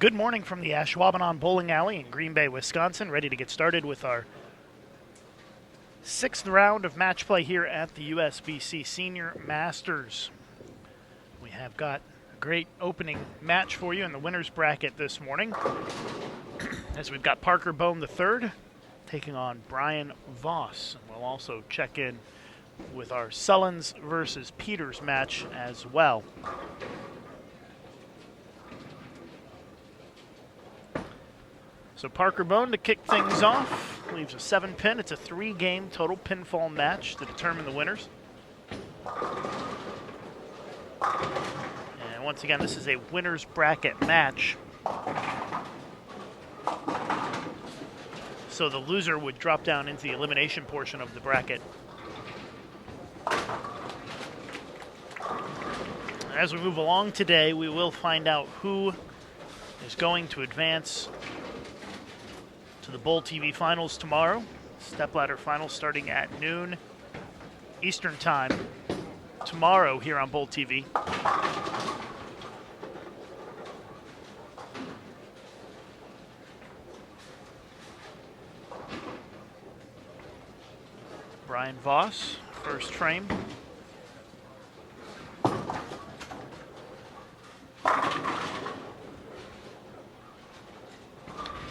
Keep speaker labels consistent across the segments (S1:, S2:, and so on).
S1: Good morning from the Ashwaubenon Bowling Alley in Green Bay, Wisconsin. Ready to get started with our sixth round of match play here at the USBC Senior Masters. We have got a great opening match for you in the winner's bracket this morning, as we've got Parker Bone III taking on Brian Voss. And we'll also check in with our Sullins versus Peters match as well. So Parker Bone to kick things off, leaves a 7-pin. It's a 3-game total pinfall match to determine the winners. And once again, this is a winner's bracket match. So the loser would drop down into the elimination portion of the bracket. As we move along today, we will find out who is going to advance to the Bowl TV Finals tomorrow. Stepladder Finals starting at noon Eastern Time tomorrow here on Bowl TV. Brian Voss, first frame.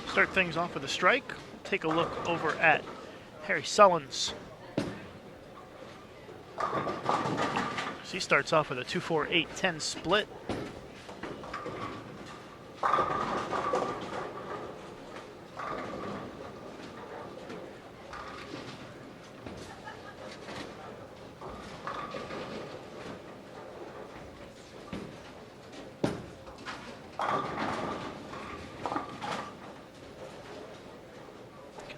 S1: Start things off with a strike. Take a look over at Harry Sullins. So he starts off with a 2-4-8-10 split.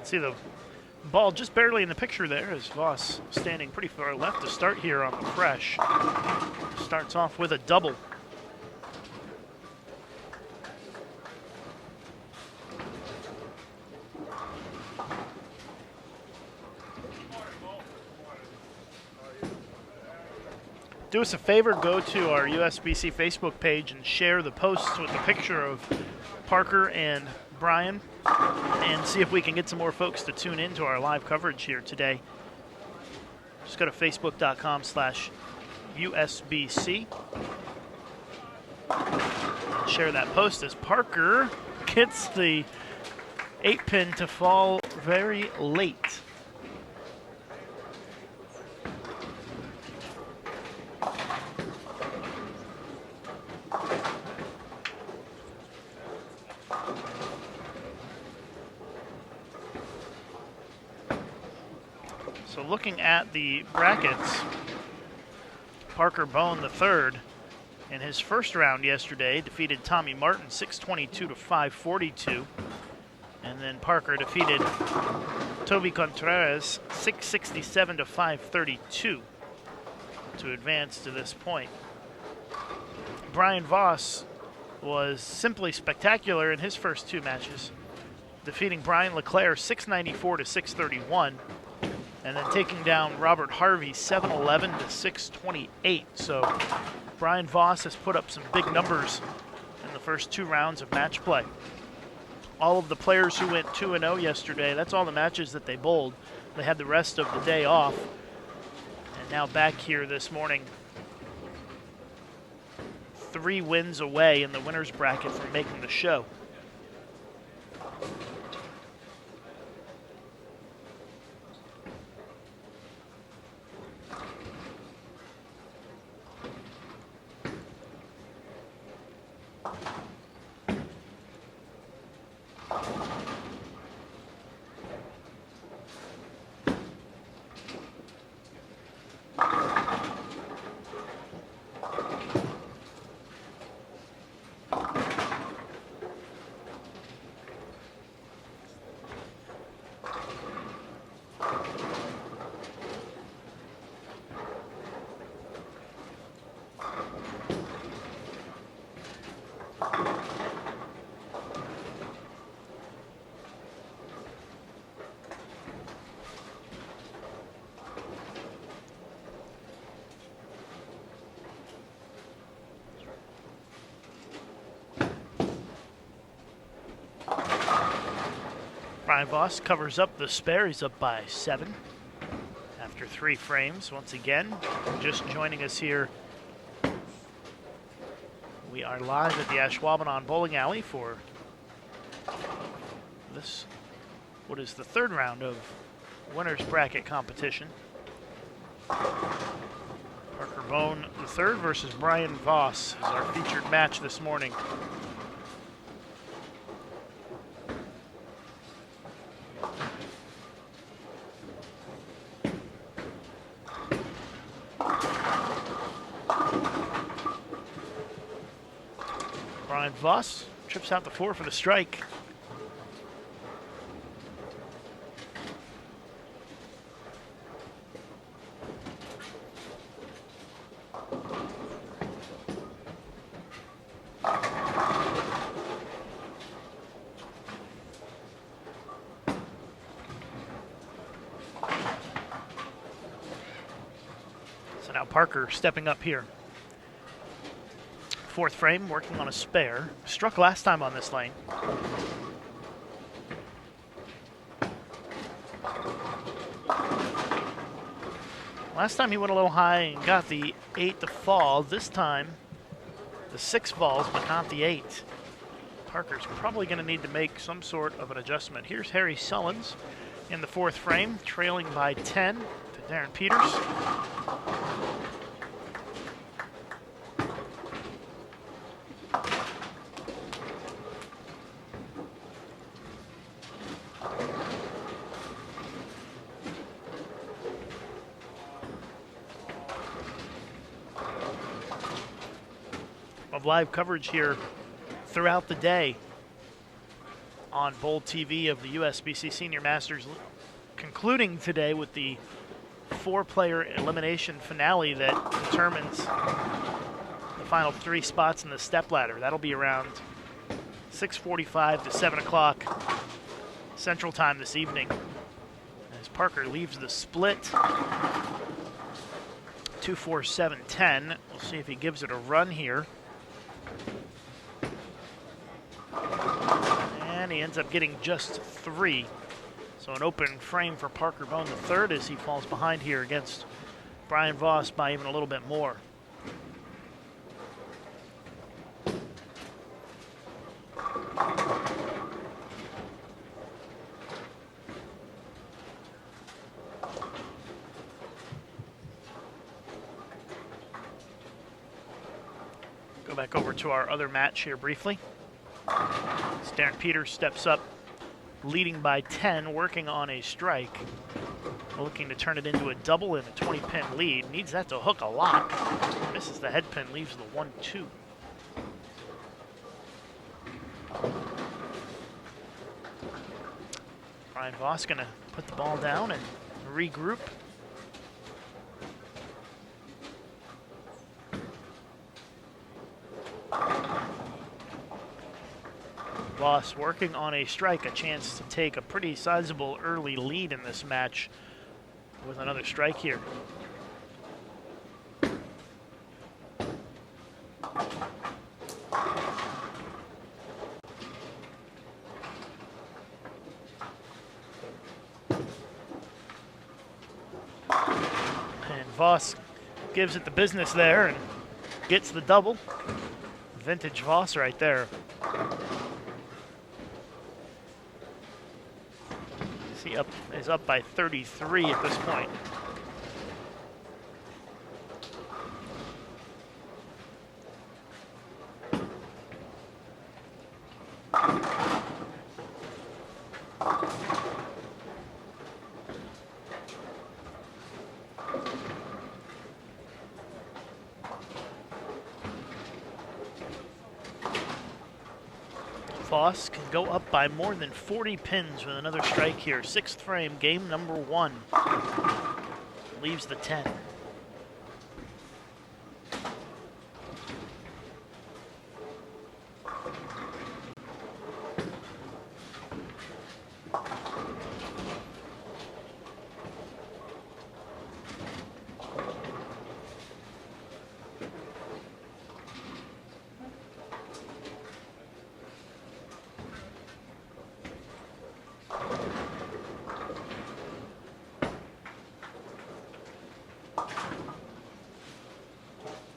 S1: See the ball just barely in the picture there as Voss standing pretty far left to start here on the fresh. Starts off with a double. Do us a favor, go to our USBC Facebook page and share the posts with the picture of Parker and Brian, and see if we can get some more folks to tune into our live coverage here today. Just go to facebook.com/USBC. Share that post as Parker gets the 8-pin to fall very late. So looking at the brackets, Parker Bone III in his first round yesterday defeated Tommy Martin 622 to 542. And then Parker defeated Toby Contreras 667 to 532 to advance to this point. Brian Voss was simply spectacular in his first two matches, defeating Brian LeClaire 694 to 631. And then taking down Robert Harvey 711 to 628. So Brian Voss has put up some big numbers in the first two rounds of match play. All of the players who went 2-0 yesterday, that's all the matches that they bowled. They had the rest of the day off. And now back here this morning, 3 wins away in the winner's bracket from making the show. Brian Voss covers up the spare. He's up by 7 after 3 frames. Once again, just joining us here, we are live at the Ashwaubenon Bowling Alley for this, what is the 3rd round of winner's bracket competition. Parker Bone III versus Brian Voss is our featured match this morning. Brian Voss trips out the 4 for the strike. So now Parker stepping up here. 4th frame, working on a spare. Struck last time on this lane. Last time he went a little high and got the 8 to fall. This time, the 6 falls, but not the 8. Parker's probably going to need to make some sort of an adjustment. Here's Harry Sullins in the 4th frame, trailing by 10 to Darren Peters. Of live coverage here throughout the day on Bold TV of the USBC Senior Masters, concluding today with the 4-player elimination finale that determines the final 3 spots in the stepladder. That'll be around 6:45 to 7 o'clock Central Time this evening, as Parker leaves the split 2-4-7-10. We'll see if he gives it a run here. And he ends up getting just 3. So an open frame for Parker Bone III as he falls behind here against Brian Voss by even a little bit more. Go back over to our other match here briefly. As Darren Peters steps up, leading by 10, working on a strike. Looking to turn it into a double in a 20-pin lead. Needs that to hook a lot. Misses the head pin, leaves the 1-2. Brian Voss gonna put the ball down and regroup. Voss working on a strike, a chance to take a pretty sizable early lead in this match with another strike here. And Voss gives it the business there and gets the double. Vintage Voss right there. He is up by 33 at this point. Voss can go up by more than 40 pins with another strike here. 6th frame, game number 1. Leaves the 10.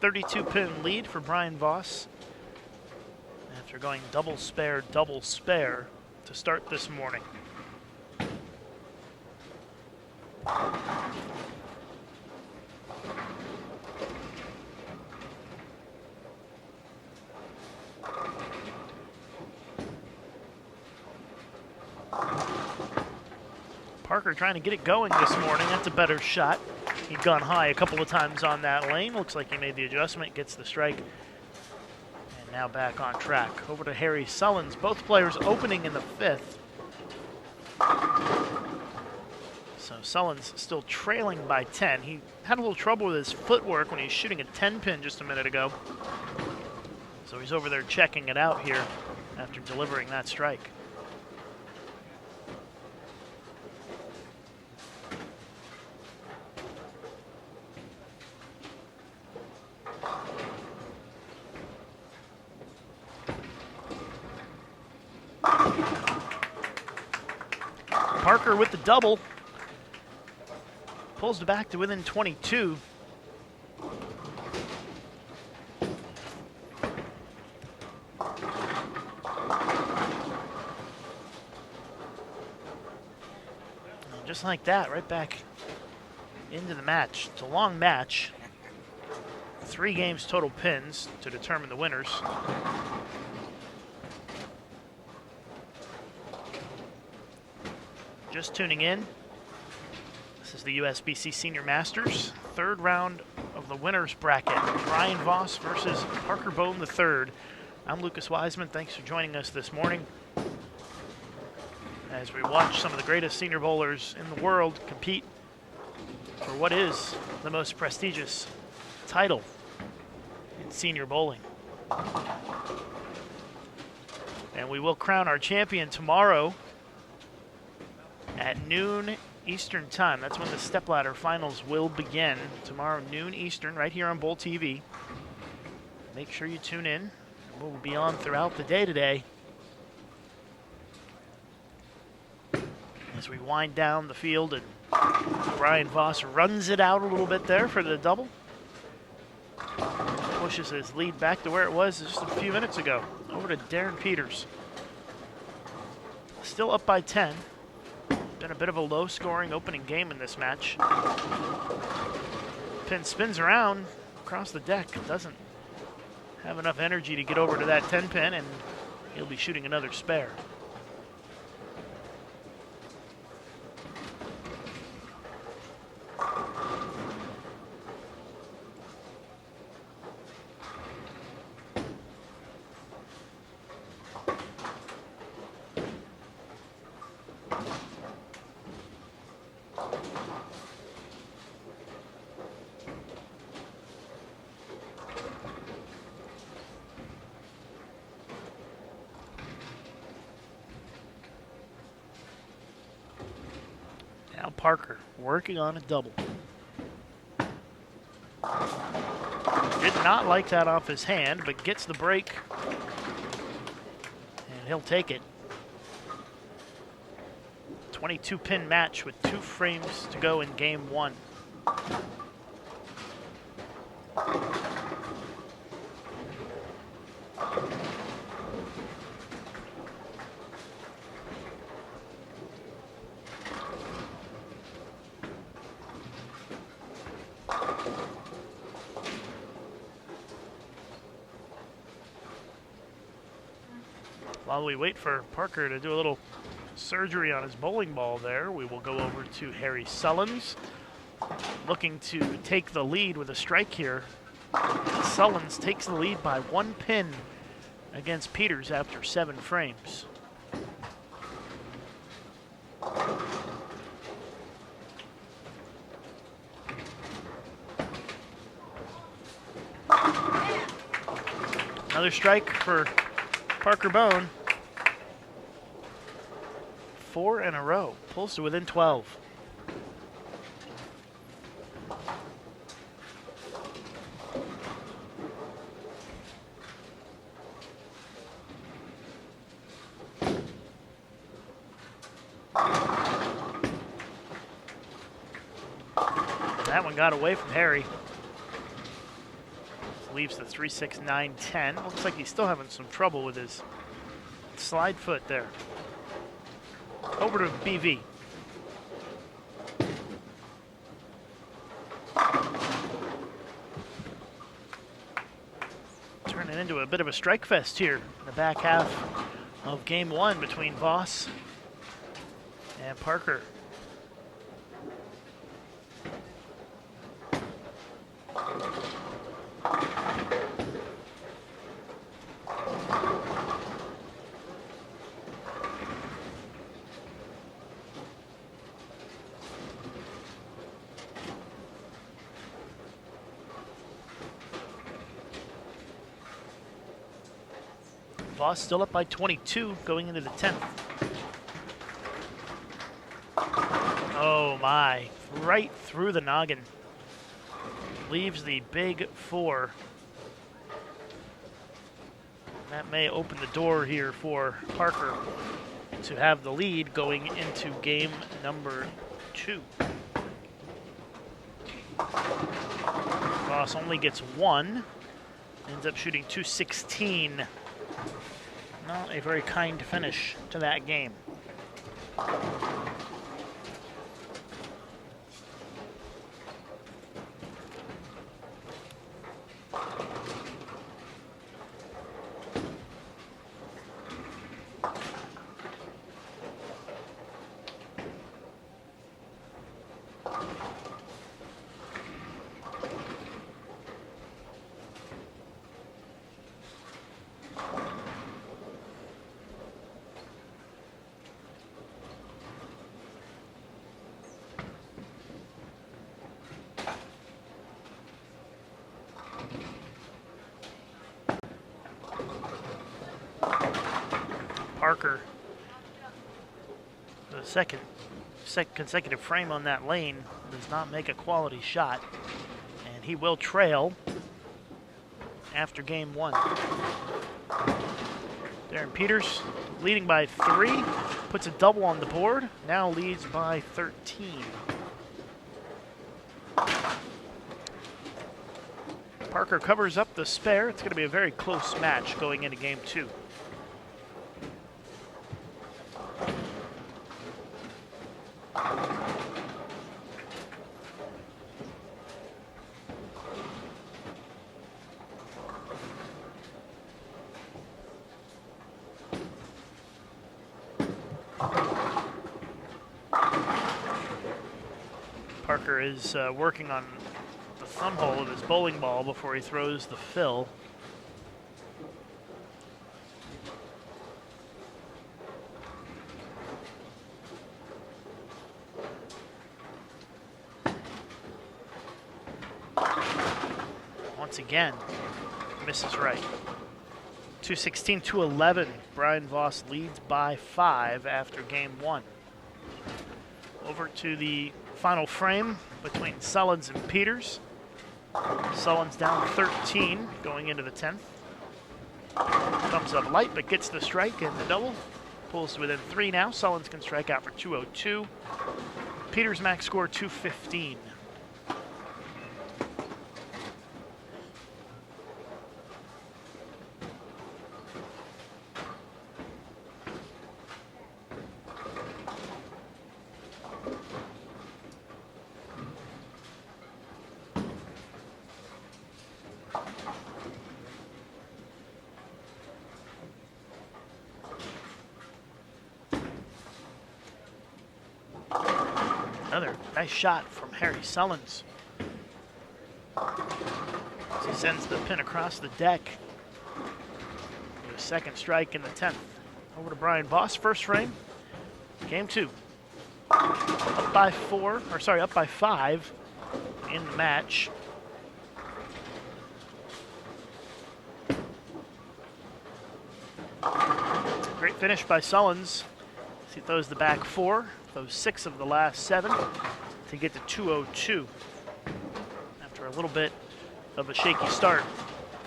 S1: .32-pin lead for Brian Voss after going double spare to start this morning. Parker trying to get it going this morning. That's a better shot. He'd gone high a couple of times on that lane. Looks like he made the adjustment, gets the strike, and now back on track. Over to Harry Sullins. Both players opening in the 5th. So Sullins still trailing by 10. He had a little trouble with his footwork when he was shooting a 10-pin just a minute ago. So he's over there checking it out here after delivering that strike. Parker with the double. Pulls it back to within 22. And just like that, right back into the match. It's a long match. 3 games total pins to determine the winners. Just tuning in, this is the USBC Senior Masters, 3rd round of the winners bracket. Brian Voss versus Parker Bone III. I'm Lucas Wiseman. Thanks for joining us this morning as we watch some of the greatest senior bowlers in the world compete for what is the most prestigious title in senior bowling. And we will crown our champion tomorrow at noon Eastern time. That's when the stepladder finals will begin. Tomorrow, noon Eastern, right here on Bowl TV. Make sure you tune in. We'll be on throughout the day today as we wind down the field, and Brian Voss runs it out a little bit there for the double. Pushes his lead back to where it was just a few minutes ago. Over to Darren Peters. Still up by 10. Been a bit of a low-scoring opening game in this match. Pin spins around across the deck. Doesn't have enough energy to get over to that 10 pin, and he'll be shooting another spare. Now Parker working on a double. Did not like that off his hand, but gets the break, and he'll take it. 22 pin match with 2 frames to go in game 1. While we wait for Parker to do a little surgery on his bowling ball there, we will go over to Harry Sullins, looking to take the lead with a strike here. Sullins takes the lead by 1 pin against Peters after 7 frames. Another strike for Parker Bone. 4 in a row. Pulls to within 12. That one got away from Harry. Leaves the 3, 6, 9, 10. Looks like he's still having some trouble with his slide foot there. Over to BV. Turning into a bit of a strike fest here in the back half of game 1 between Voss and Parker. Voss still up by 22 going into the 10th. Oh my, right through the noggin. Leaves the big 4. That may open the door here for Parker to have the lead going into game number 2. Voss only gets 1. Ends up shooting 216. Not a very kind finish to that game. Parker, the second consecutive frame on that lane, does not make a quality shot, and he will trail after game 1. Darren Peters leading by 3, puts a double on the board, now leads by 13. Parker covers up the spare. It's going to be a very close match going into game 2. Parker is working on the thumb hole of his bowling ball before he throws the fill. Once again, misses right. 216, 211. Brian Voss leads by 5 after game 1. Over to the final frame between Sullins and Peters. Sullins down 13 going into the 10th. Comes up light but gets the strike and the double. Pulls to within 3 now. Sullins can strike out for 202. Peters' max score 215. Another nice shot from Harry Sullins. As he sends the pin across the deck. A second strike in the 10th. Over to Brian Voss, first frame. Game 2. Up by 5 in the match. Great finish by Sullins. He throws the back 4, throws 6 of the last 7 to get to 202. After a little bit of a shaky start,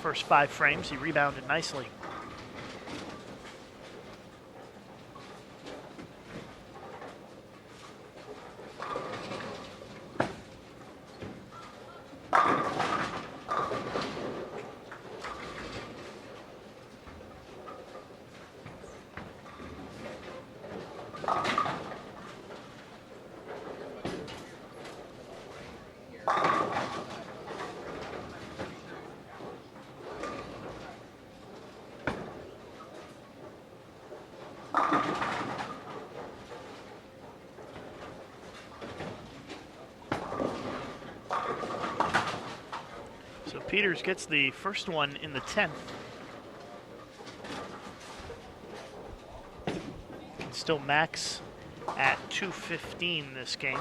S1: first 5 frames, he rebounded nicely. So Peters gets the first one in the 10th. Can still max at 215 this game.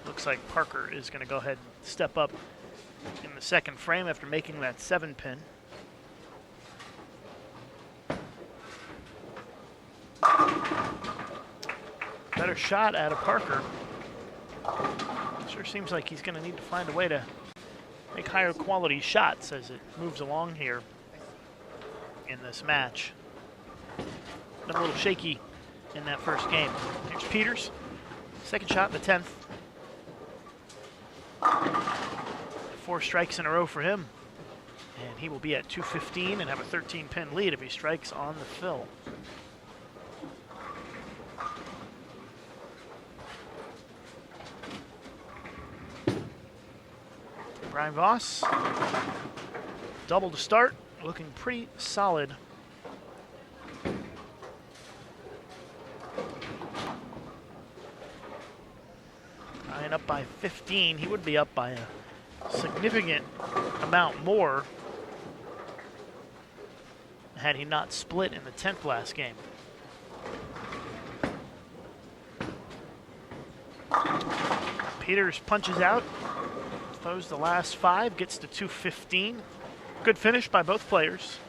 S1: Looks like Parker is going to go ahead and step up in the second frame after making that 7-pin. Better shot out of Parker. Sure seems like he's going to need to find a way to make higher quality shots as it moves along here in this match. Been a little shaky in that first game. Here's Peters. Second shot in the 10th. 4 strikes in a row for him. And he will be at 215 and have a 13-pin lead if he strikes on the fill. Brian Voss, double to start, looking pretty solid. Brian up by 15. He would be up by a significant amount more had he not split in the 10th last game. Peters punches out, throws the last 5, gets to 215. Good finish by both players.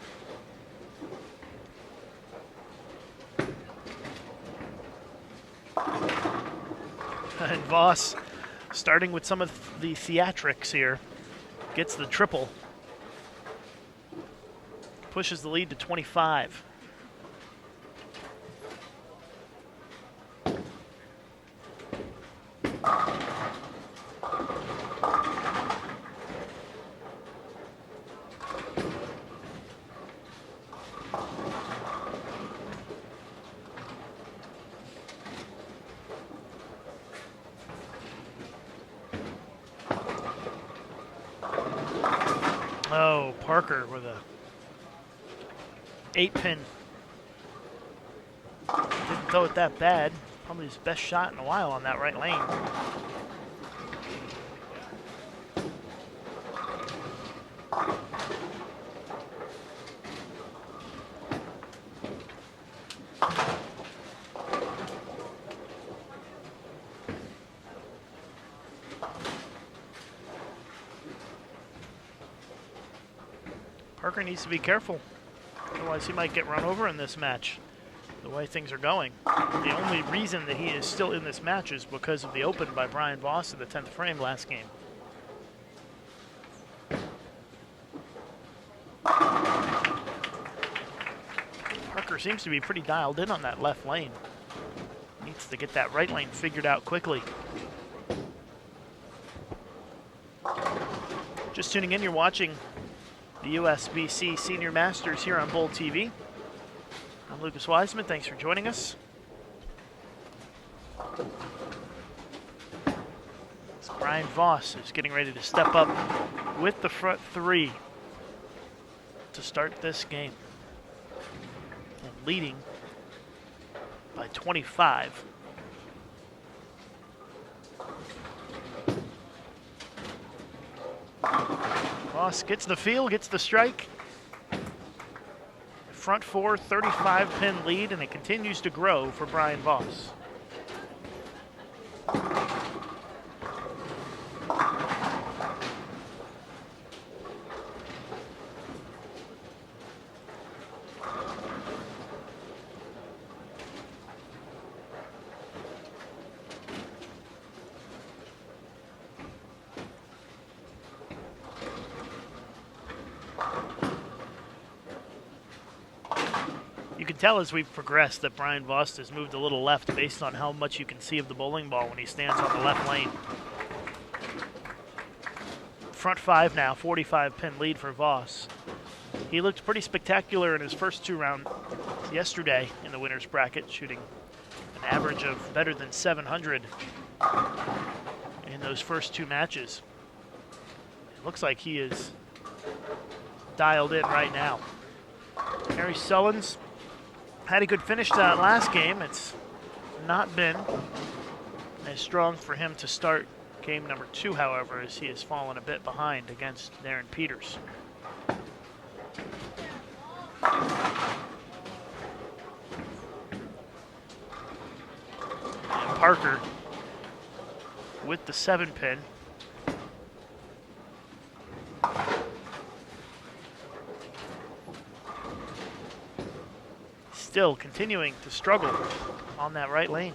S1: And Voss, starting with some of the theatrics here, gets the triple. Pushes the lead to 25. Oh, Parker with a 8-pin. Didn't throw it that bad. Probably his best shot in a while on that right lane. Parker needs to be careful. Otherwise, he might get run over in this match, the way things are going. The only reason that he is still in this match is because of the open by Brian Voss in the 10th frame last game. Parker seems to be pretty dialed in on that left lane. Needs to get that right lane figured out quickly. Just tuning in, you're watching the USBC Senior Masters here on Bowl TV. I'm Lucas Wiseman. Thanks for joining us. So Brian Voss is getting ready to step up with the front 3 to start this game. And leading by 25. Voss gets the feel, gets the strike. Front 4, 35-pin lead, and it continues to grow for Brian Voss. You can tell as we've progressed that Brian Voss has moved a little left based on how much you can see of the bowling ball when he stands on the left lane. Front 5 now, 45-pin lead for Voss. He looked pretty spectacular in his first 2 rounds yesterday in the winner's bracket, shooting an average of better than 700 in those first 2 matches. It looks like he is dialed in right now. Harry Sullins had a good finish to that last game. It's not been as strong for him to start game number 2, however, as he has fallen a bit behind against Darren Peters. And Parker with the 7-pin. Still continuing to struggle on that right lane.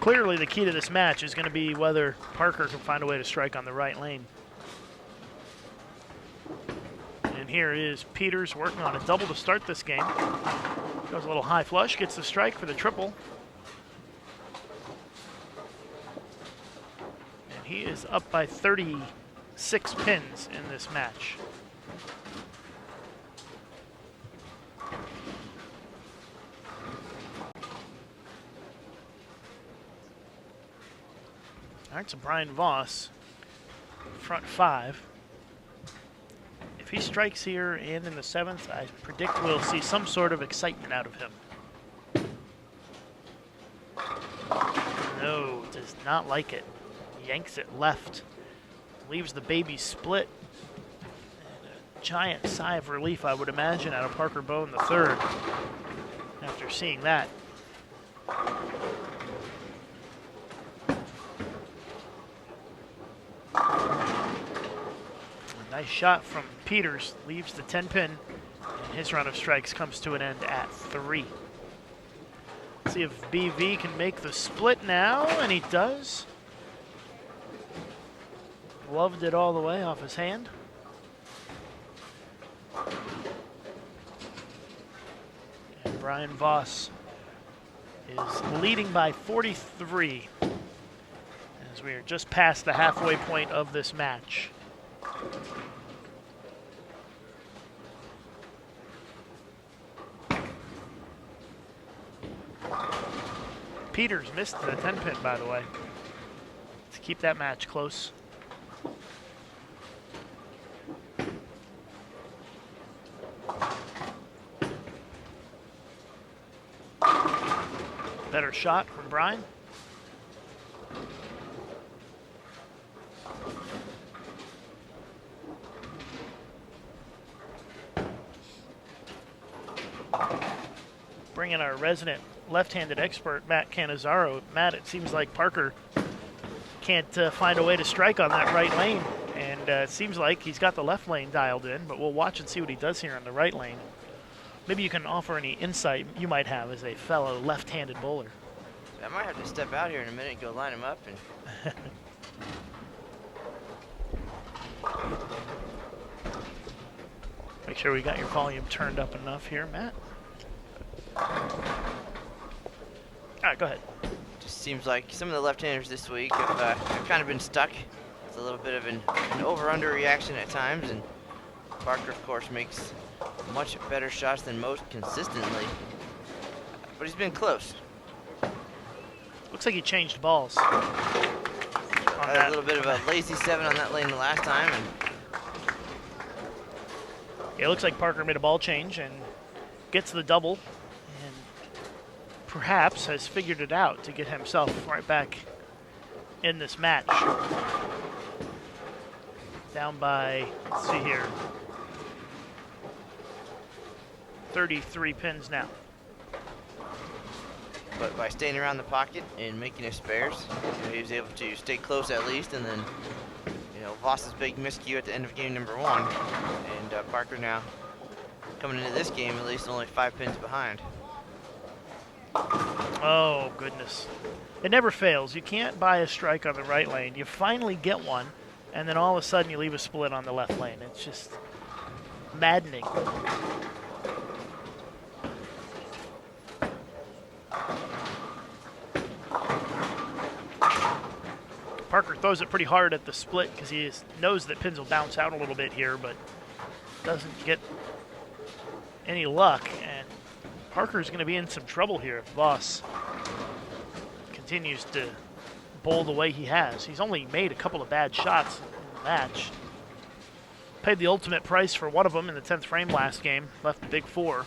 S1: clearly the key to this match is going to be whether Parker can find a way to strike on the right lane. And here is Peters working on a double to start this game. Goes a little high flush, gets the strike for the triple. And he is up by 36 pins in this match. All right, so Brian Voss, front 5. If he strikes here and in the 7th, I predict we'll see some sort of excitement out of him. No, does not like it. Yanks it left. Leaves the baby split. And a giant sigh of relief, I would imagine, out of Parker Bone III after seeing that. Nice shot from Peters, leaves the 10-pin, and his run of strikes comes to an end at 3. Let's see if BV can make the split now, and he does. Loved it all the way off his hand. And Brian Voss is leading by 43 as we are just past the halfway point of this match. Peters missed the 10-pin, by the way, to keep that match close. Better shot from Brian. Bring in our resident left-handed expert, Matt Cannizzaro. Matt, it seems like Parker can't find a way to strike on that right lane, and it seems like he's got the left lane dialed in, but we'll watch and see what he does here on the right lane. Maybe you can offer any insight you might have as a fellow left-handed bowler.
S2: I might have to step out here in a minute and go line him up. And
S1: make sure we got your volume turned up enough here, Matt. All right, go ahead.
S2: Just seems like some of the left-handers this week have kind of been stuck. It's a little bit of an over-under reaction at times, and Parker, of course, makes much better shots than most consistently, but he's been close.
S1: Looks like he changed balls.
S2: Had a little bit of a lazy 7 on that lane the last time, and
S1: yeah, it looks like Parker made a ball change and gets the double, and perhaps has figured it out to get himself right back in this match. Down by, let's see here, 33 pins now.
S2: But by staying around the pocket and making his spares, he was able to stay close at least, and then, Voss's big miscue at the end of game number 1, and Parker now coming into this game at least only 5 pins behind.
S1: Oh, goodness. It never fails. You can't buy a strike on the right lane. You finally get one, and then all of a sudden you leave a split on the left lane. It's just maddening. Parker throws it pretty hard at the split because he knows that pins will bounce out a little bit here, but doesn't get any luck. And Parker's going to be in some trouble here if Voss continues to bowl the way he has. He's only made a couple of bad shots in the match. Paid the ultimate price for one of them in the 10th frame last game. Left the big 4.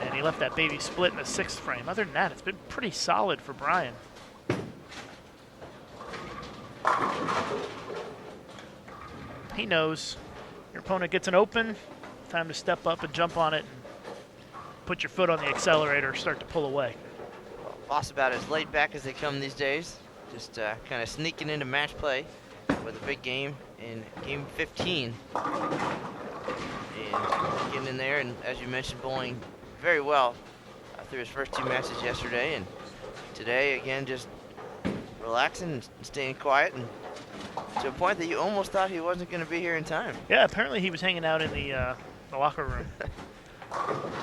S1: And he left that baby split in the 6th frame. Other than that, it's been pretty solid for Brian. He knows your opponent gets an open, time to step up and jump on it and put your foot on the accelerator, start to pull away.
S2: Voss about as laid back as they come these days, just kind of sneaking into match play with a big game in game 15. And getting in there, and as you mentioned, bowling very well through his first 2 matches yesterday, and today, again, just relaxing and staying quiet, and to a point that you almost thought he wasn't going to be here in time.
S1: Yeah, apparently he was hanging out in the locker room.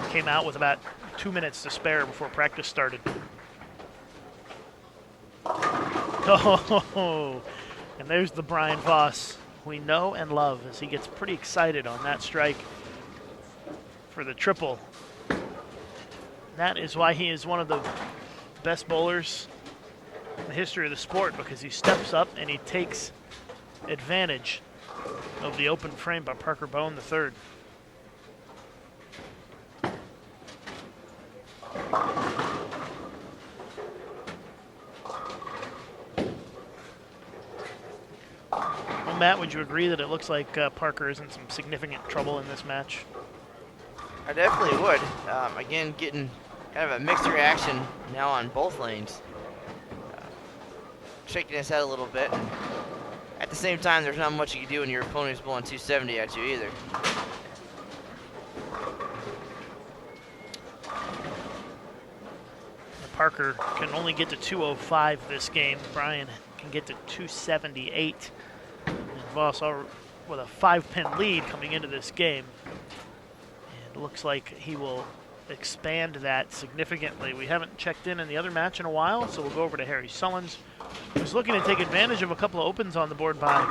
S1: Came out with about 2 minutes to spare before practice started. Oh, and there's the Brian Voss we know and love as he gets pretty excited on that strike for the triple. That is why he is one of the best bowlers in the history of the sport, because he steps up and he takes advantage of the open frame by Parker Bone III. Well, Matt, would you agree that it looks like Parker is in some significant trouble in this match?
S2: I definitely would. Again, getting kind of a mixed reaction now on both lanes. Shaking his head a little bit. And at the same time, there's not much you can do when your opponent's bowling 270 at you either.
S1: Parker can only get to 205 this game. Brian can get to 278. And Voss with a 5-pin lead coming into this game. And it looks like he will expand that significantly. We haven't checked in the other match in a while, so we'll go over to Harry Sullins, who's looking to take advantage of a couple of opens on the board by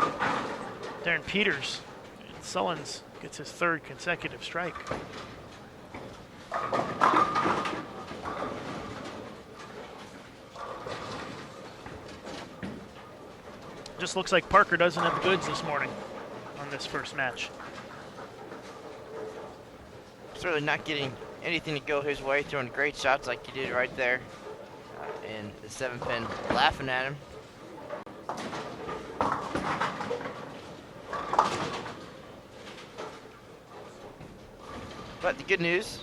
S1: Darren Peters. And Sullins gets his 3rd consecutive strike. Just looks like Parker doesn't have the goods this morning on this first match.
S2: Certainly not getting anything to go his way, throwing great shots like he did right there. And the 7-pin laughing at him. But the good news,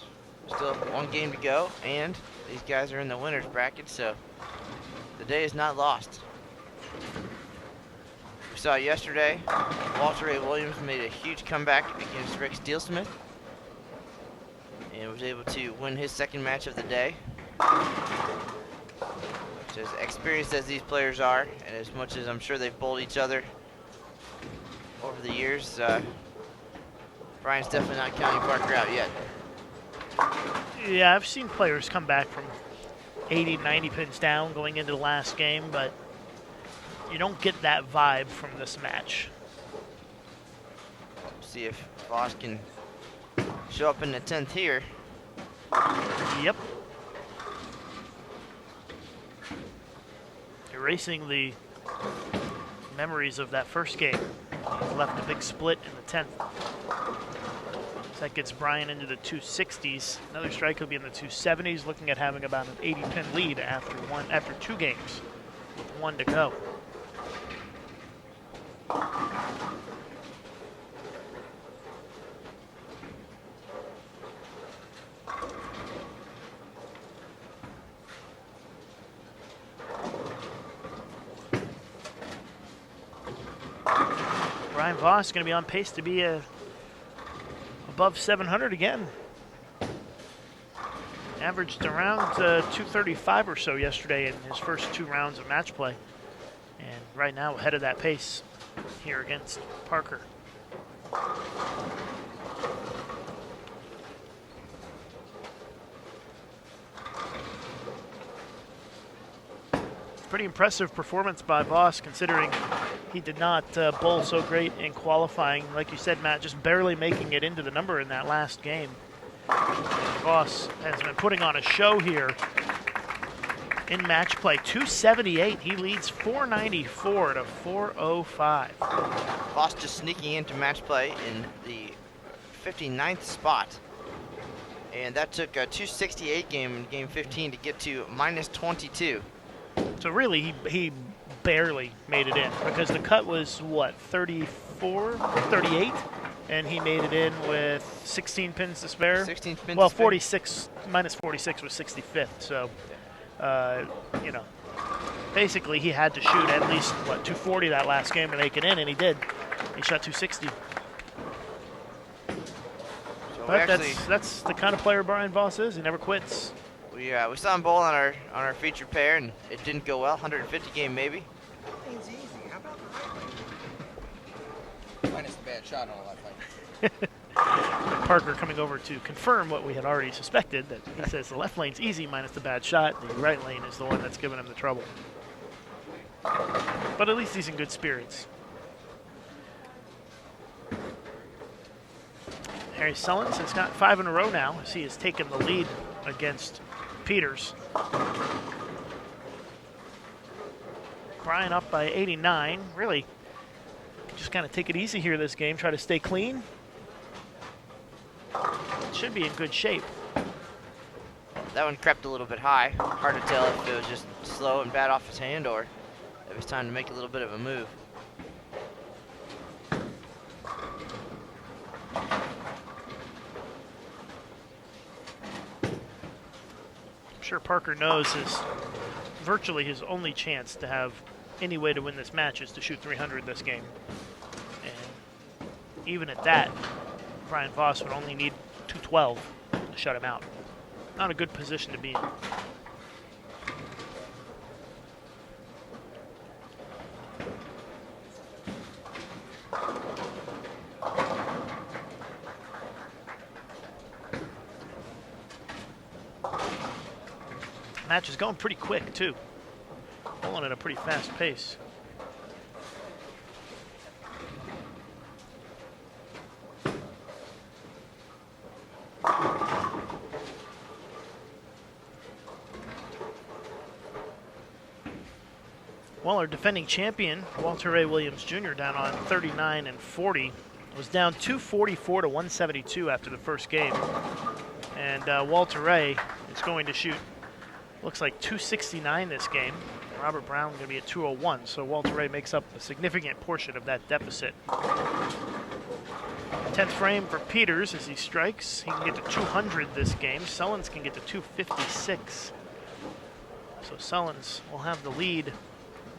S2: still 1 game to go, and these guys are in the winner's bracket, so the day is not lost. We saw yesterday, Walter Ray Williams made a huge comeback against Rick Steelsmith and was able to win his 2nd match of the day. So as experienced as these players are, and as much as I'm sure they've bowled each other over the years, Brian's definitely not counting Parker out yet.
S1: Yeah, I've seen players come back from 80, 90 pins down going into the last game, but you don't get that vibe from this match.
S2: See if Voss can show up in the 10th here.
S1: Yep. Erasing the memories of that first game. He left a big split in the 10th. So that gets Brian into the 260s. Another strike will be in the 270s, looking at having about an 80-pin lead after 2 games with 1 to go. Brian Voss is going to be on pace to be above 700 again. Averaged around 235 or so yesterday in his first 2 rounds of match play. And right now ahead of that pace here against Parker. Pretty impressive performance by Voss, considering he did not bowl so great in qualifying. Like you said, Matt, just barely making it into the number in that last game. Voss has been putting on a show here in match play. 278. He leads 494 to 405.
S2: Voss just sneaking into match play in the 59th spot. And that took a 268 game in game 15 to get to minus 22.
S1: So really, he barely made it in, because the cut was, what, 34, 38? And he made it in with 16 pins to spare.
S2: 16 pins
S1: well,
S2: to spare.
S1: 46, minus 46 was 65th. So, you know, basically he had to shoot at least, what, 240 that last game to make it in, and he did. He shot 260.
S2: So
S1: But that's the kind of player Brian Voss is. He never quits.
S2: We saw him bowl on our featured pair, and it didn't go well. 150 game maybe.
S3: Lane's easy. How about the right lane? Minus the bad shot on the left lane.
S1: Parker coming over to confirm what we had already suspected, that he says the left lane's easy minus the bad shot. The right lane is the one that's giving him the trouble. But at least he's in good spirits. Harry Sullins has got 5 in a row now as he has taken the lead against Peters. Crying up by 89. Really, just kind of take it easy here this game. Try to stay clean. Should be in good shape.
S2: That one crept a little bit high. Hard to tell if it was just slow and bad off his hand or it was time to make a little bit of a move.
S1: I'm sure Parker knows virtually his only chance to have any way to win this match is to shoot 300 this game. And even at that, Brian Voss would only need 212 to shut him out. Not a good position to be in. Match is going pretty quick too. Pulling at a pretty fast pace. Well, our defending champion, Walter Ray Williams Jr., down on 39 and 40, was down 244 to 172 after the first game. And Walter Ray is going to shoot, looks like 269 this game. Robert Brown going to be at 201, so Walter Ray makes up a significant portion of that deficit. 10th frame for Peters as he strikes. He can get to 200 this game. Sullins can get to 256. So Sullins will have the lead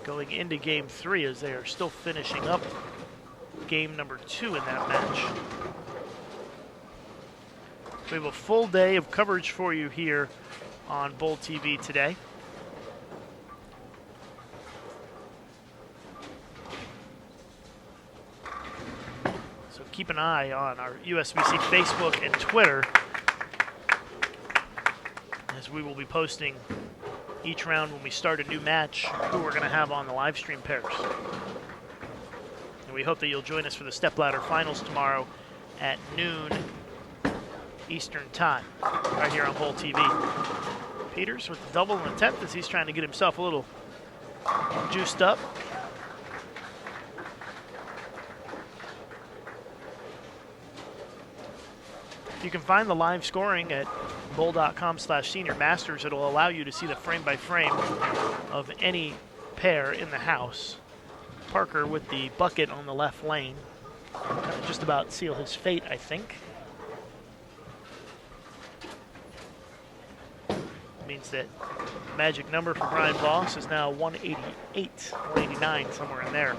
S1: going into game 3 as they are still finishing up game number 2 in that match. We have a full day of coverage for you here on Bowl TV today. So keep an eye on our USBC Facebook and Twitter as we will be posting each round when we start a new match who we're going to have on the live stream pairs. And we hope that you'll join us for the stepladder finals tomorrow at noon Eastern time, right here on Bowl TV. Peters with the double in the 10th as he's trying to get himself a little juiced up. You can find the live scoring at bowl.com/Senior Masters. It'll allow you to see the frame-by-frame of any pair in the house. Parker with the bucket on the left lane. Just about seal his fate, I think. Means that magic number for Brian Voss is now 188, 189, somewhere in there.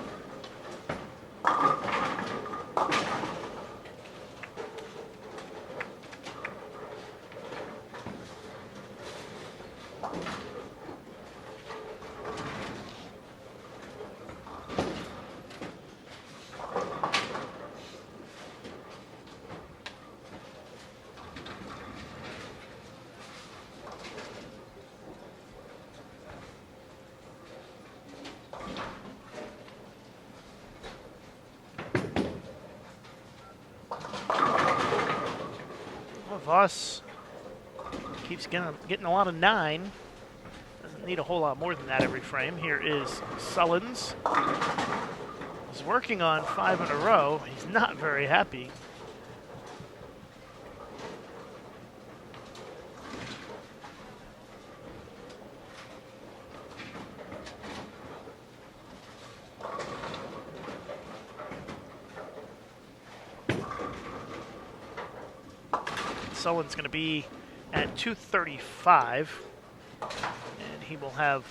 S1: Voss keeps getting a lot of 9. Doesn't need a whole lot more than that every frame. Here is Sullins. He's working on 5 in a row. He's not very happy. Sullins going to be at 235, and he will have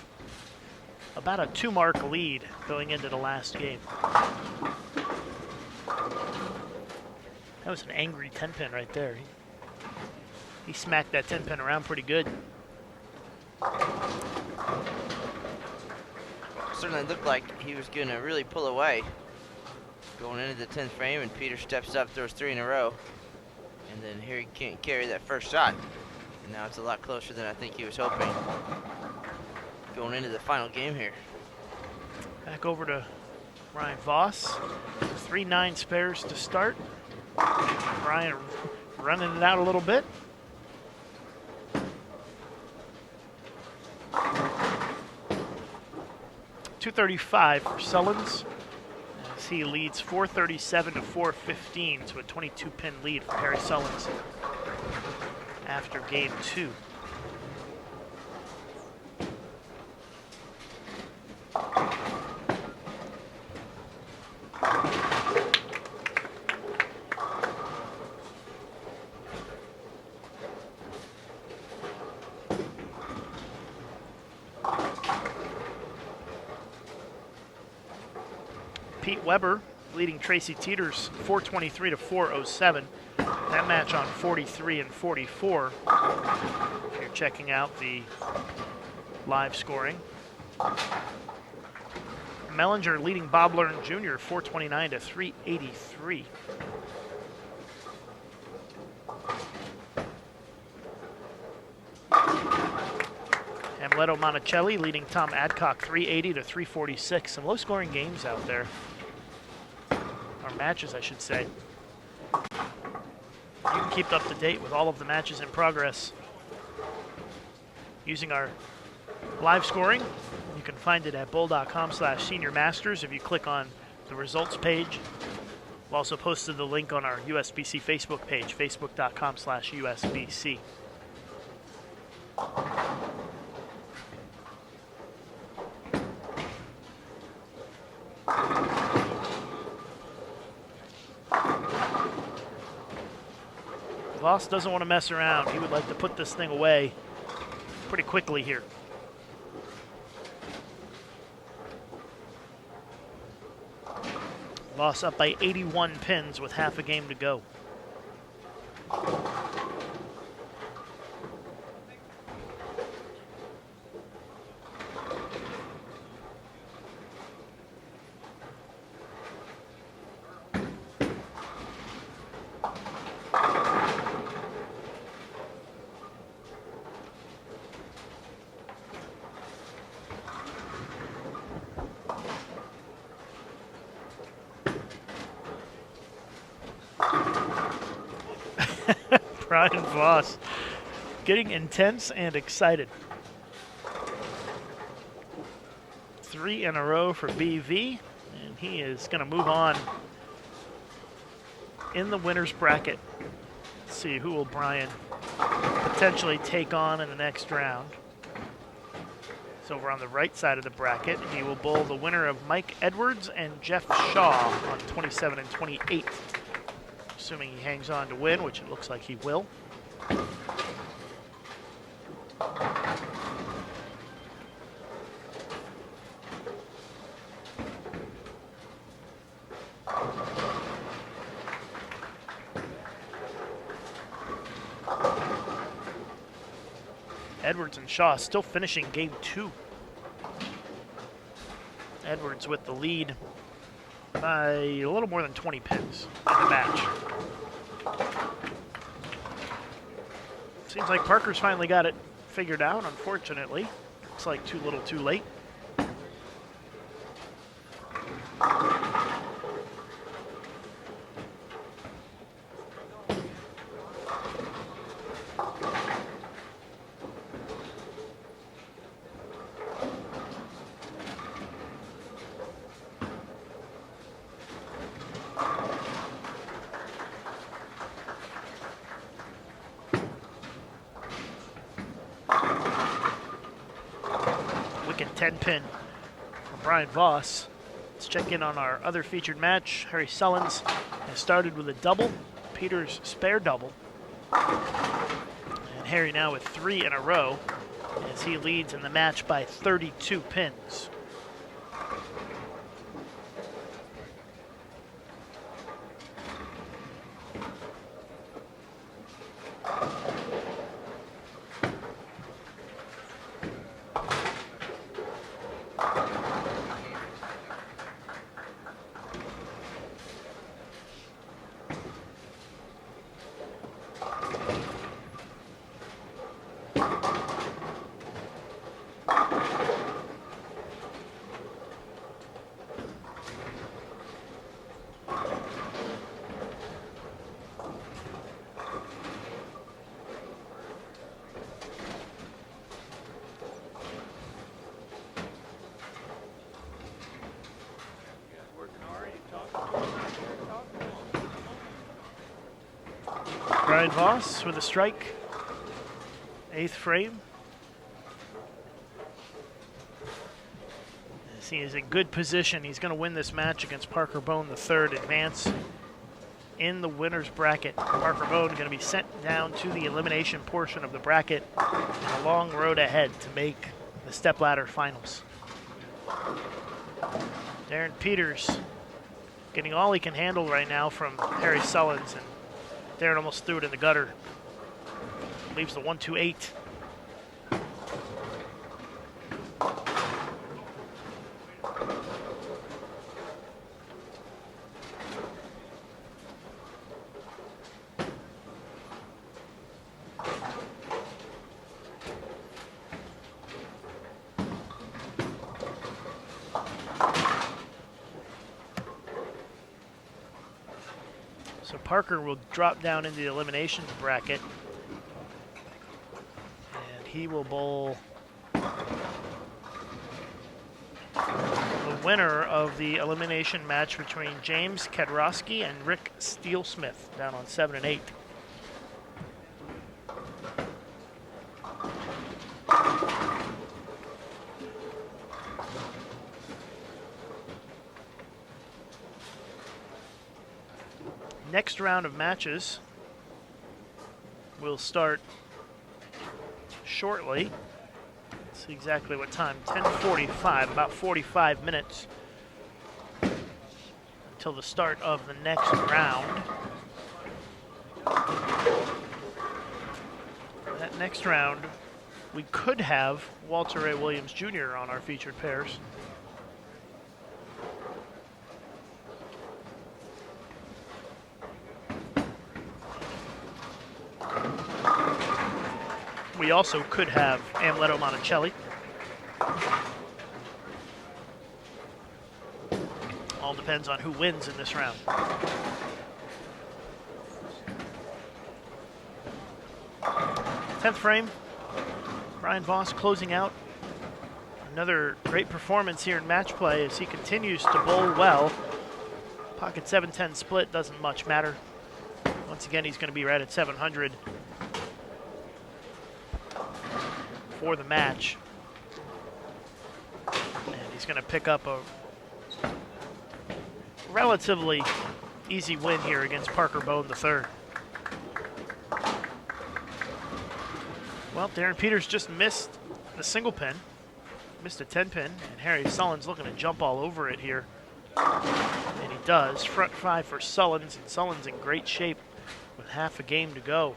S1: about a 2-mark lead going into the last game. That was an angry 10-pin right there. He smacked that 10-pin around pretty good.
S2: Certainly looked like he was going to really pull away going into the 10th frame, and Peter steps up, throws 3 in a row, and then here he can't carry that first shot. And now it's a lot closer than I think he was hoping going into the final game here.
S1: Back over to Brian Voss. 3-9 spares to start. Brian running it out a little bit. .235 for Sullins as he leads 437 to 415, so a 22-pin lead for Harry Sullins after game 2. Pete Weber leading Tracy Teeters 423 to 407. That match on 43 and 44. If you're checking out the live scoring. Mellinger leading Bob Learn Jr. 429 to 383. Amleto Monticelli leading Tom Adcock 380 to 346. Some low scoring games out there. Or matches, I should say. You can keep up to date with all of the matches in progress using our live scoring. You can find it at bull.com/Senior Masters if you click on the results page. We've also posted the link on our USBC Facebook page, facebook.com/USBC. Voss doesn't want to mess around. He would like to put this thing away pretty quickly here. Voss up by 81 pins with half a game to go. Brian Voss getting intense and excited. 3 in a row for BV, and he is going to move on in the winner's bracket. Let's see, who will Brian potentially take on in the next round? So over on the right side of the bracket, he will bowl the winner of Mike Edwards and Jeff Shaw on 27 and 28. Assuming he hangs on to win, which it looks like he will. Edwards and Shaw still finishing game 2. Edwards with the lead by a little more than 20 pins in the match. Seems like Parker's finally got it figured out, unfortunately. Looks like too little too late. Wicked 10-pin from Brian Voss. Let's check in on our other featured match. Harry Sullins has started with a double, Peter's spare double. And Harry now with 3 in a row as he leads in the match by 32 pins. Brian Voss with a strike. 8th frame. As he is in good position. He's going to win this match against Parker Bone III, advance in the winner's bracket. Parker Bone going to be sent down to the elimination portion of the bracket, and a long road ahead to make the stepladder finals. Darren Peters getting all he can handle right now from Harry Sullins, and Darren almost threw it in the gutter. Leaves the 1-2-8. So Parker will drop down into the elimination bracket, and he will bowl the winner of the elimination match between James Kedrowski and Rick Steelsmith down on 7 and 8. Next round of matches will start shortly. Let's see exactly what time. 10:45, about 45 minutes until the start of the next round. That next round, we could have Walter A. Williams Jr. on our featured pairs. We also could have Amleto Monticelli. All depends on who wins in this round. 10th frame, Brian Voss closing out. Another great performance here in match play as he continues to bowl well. Pocket 7-10 split doesn't much matter. Once again, he's going to be right at 700 for the match. And he's going to pick up a relatively easy win here against Parker Bone III. Well, Darren Peters just missed the single pin, missed a 10 pin, and Harry Sullins looking to jump all over it here. And he does. Front 5 for Sullins, and Sullins in great shape with half a game to go.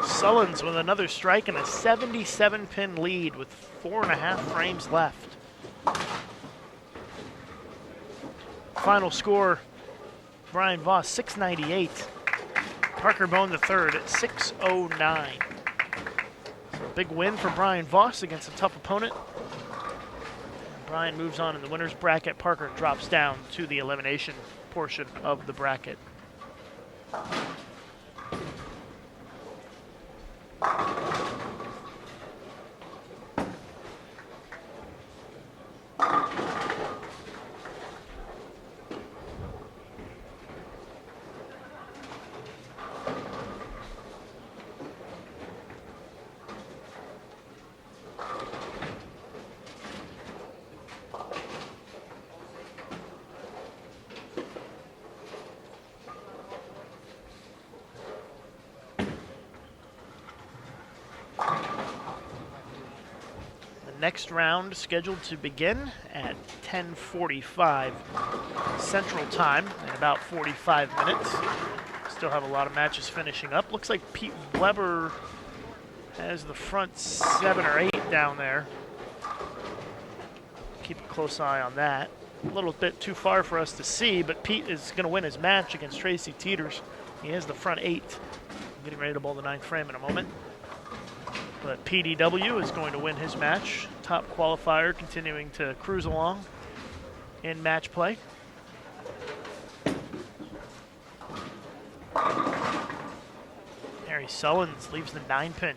S1: Sullins with another strike and a 77-pin lead with 4.5 frames left. Final score, Brian Voss 698, Parker Bone III at 609. So a big win for Brian Voss against a tough opponent. Brian moves on in the winner's bracket. Parker drops down to the elimination portion of the bracket. Next round scheduled to begin at 10:45 Central Time in about 45 minutes. Still have a lot of matches finishing up. Looks like Pete Weber has the front 7 or 8 down there. Keep a close eye on that. A little bit too far for us to see, but Pete is going to win his match against Tracy Teeters. He has the front 8. Getting ready to bowl the 9th frame in a moment. But PDW is going to win his match. Top qualifier continuing to cruise along in match play. Harry Sullins leaves the 9-pin.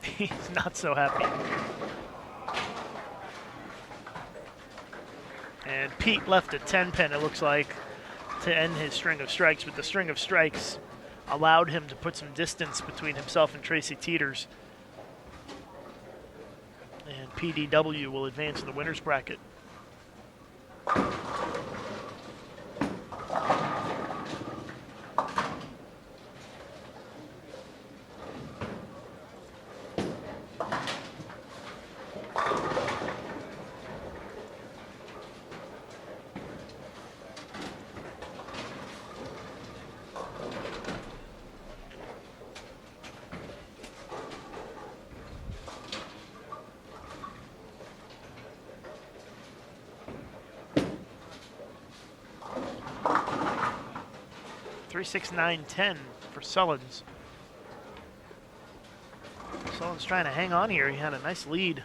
S1: He's not so happy. And Pete left a 10-pin, it looks like, to end his string of strikes, but the string of strikes allowed him to put some distance between himself and Tracy Teeters. And PDW will advance to the winner's bracket. Three, 6, 9, 10 for Sullins. Sullins trying to hang on here. He had a nice lead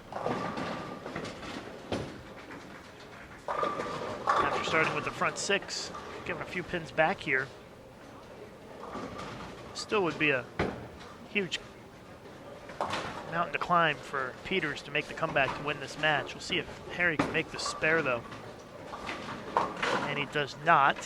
S1: after starting with the front 6, giving a few pins back here. Still would be a huge mountain to climb for Peters to make the comeback to win this match. We'll see if Harry can make the spare though. And he does not.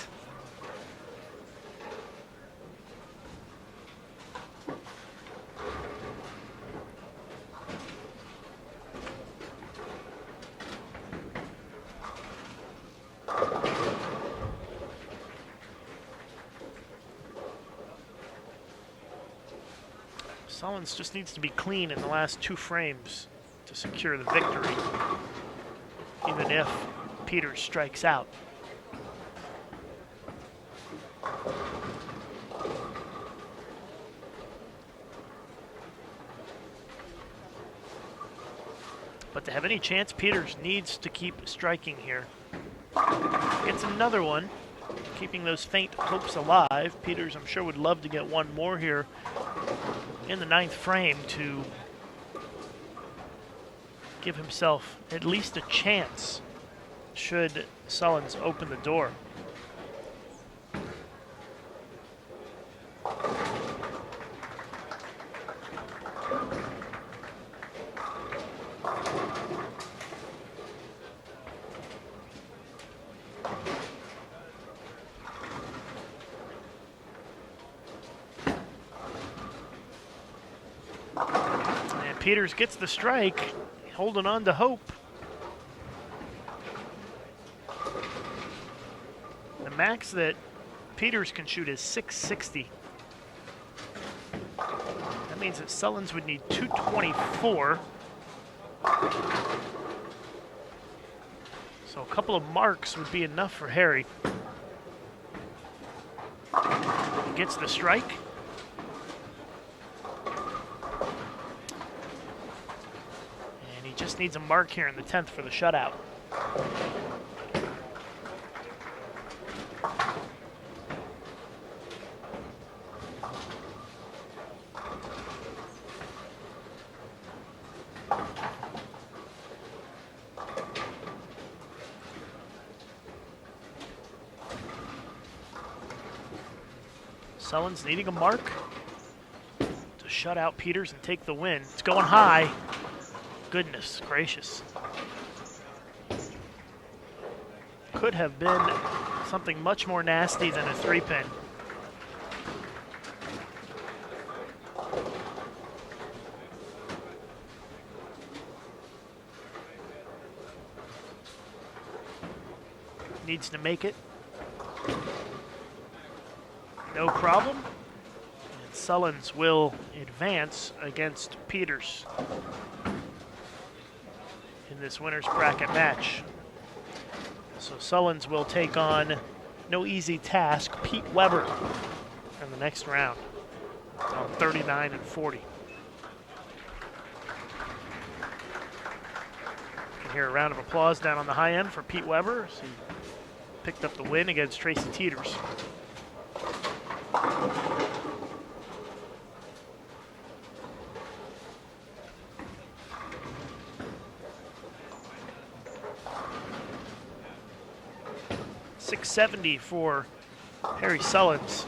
S1: Sullins just needs to be clean in the last 2 frames to secure the victory, even if Peters strikes out. But to have any chance, Peters needs to keep striking here. Gets another one, keeping those faint hopes alive. Peters, I'm sure, would love to get one more here in the 9th frame to give himself at least a chance should Sullins open the door. Peters gets the strike, holding on to hope. The max that Peters can shoot is 660. That means that Sullins would need 224. So a couple of marks would be enough for Harry. He gets the strike. Just needs a mark here in the 10th for the shutout. Sullins needing a mark to shut out Peters and take the win. It's going high. Goodness gracious. Could have been something much more nasty than a 3-pin. Needs to make it. No problem. And Sullins will advance against Peters in this winner's bracket match. So Sullins will take on no easy task, Pete Weber, in the next round on 39 and 40. You can hear a round of applause down on the high end for Pete Weber as he picked up the win against Tracy Teeters. 670 for Harry Sullins.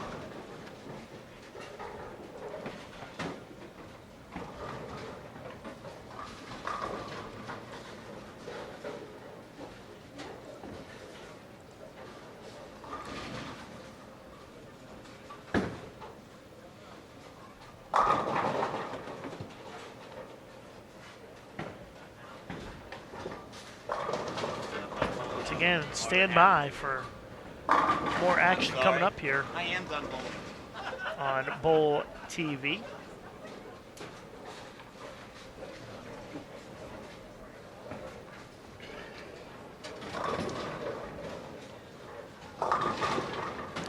S1: Again, stand by for more action coming up here on Bowl TV.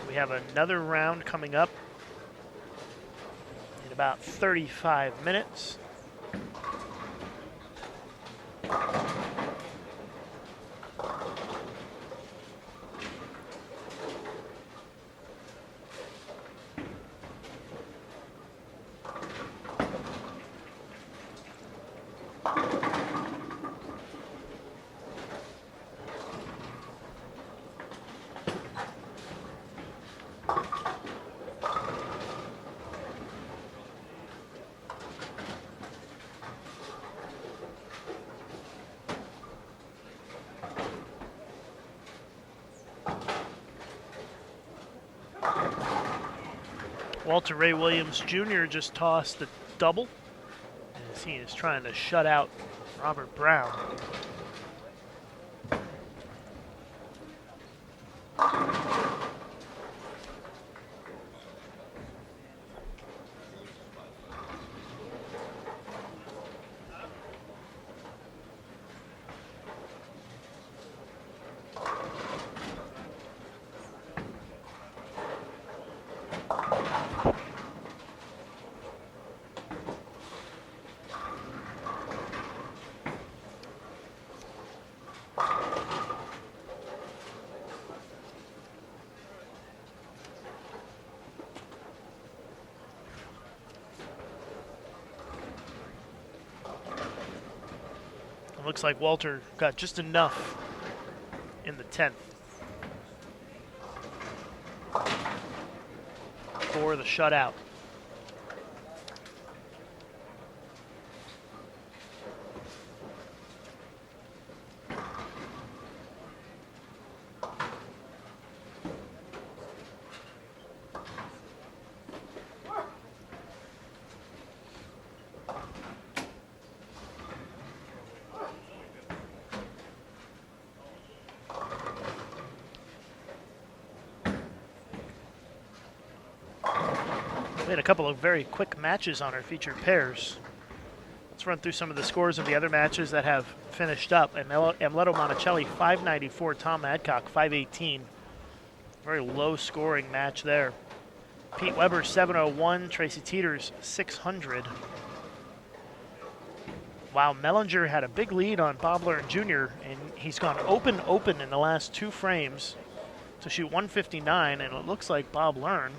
S1: We have another round coming up in about 35 minutes. Walter Ray Williams Jr. just tossed a double as he is trying to shut out Robert Brown. It looks like Walter got just enough in the 10th for the shutout. We had a couple of very quick matches on our featured pairs. Let's run through some of the scores of the other matches that have finished up. Amleto Monticelli 594, Tom Adcock 518. Very low scoring match there. Pete Weber 701, Tracy Teeters 600. Wow, Mellinger had a big lead on Bob Learn Jr. and he's gone open in the last two frames to shoot 159, and it looks like Bob Learn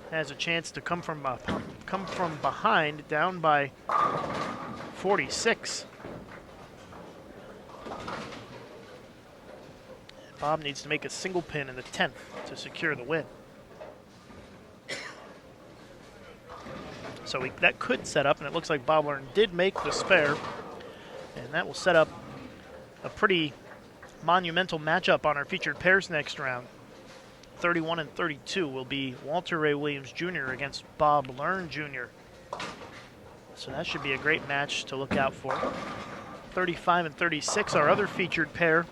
S1: has a chance to come from behind, down by 46. Bob needs to make a single pin in the 10th to secure the win. So that could set up, and it looks like Bob Learn did make the spare, and that will set up a pretty monumental matchup on our featured pairs next round. 31 and 32 will be Walter Ray Williams Jr. against Bob Learn Jr. So that should be a great match to look out for. 35 and 36, our other featured pair,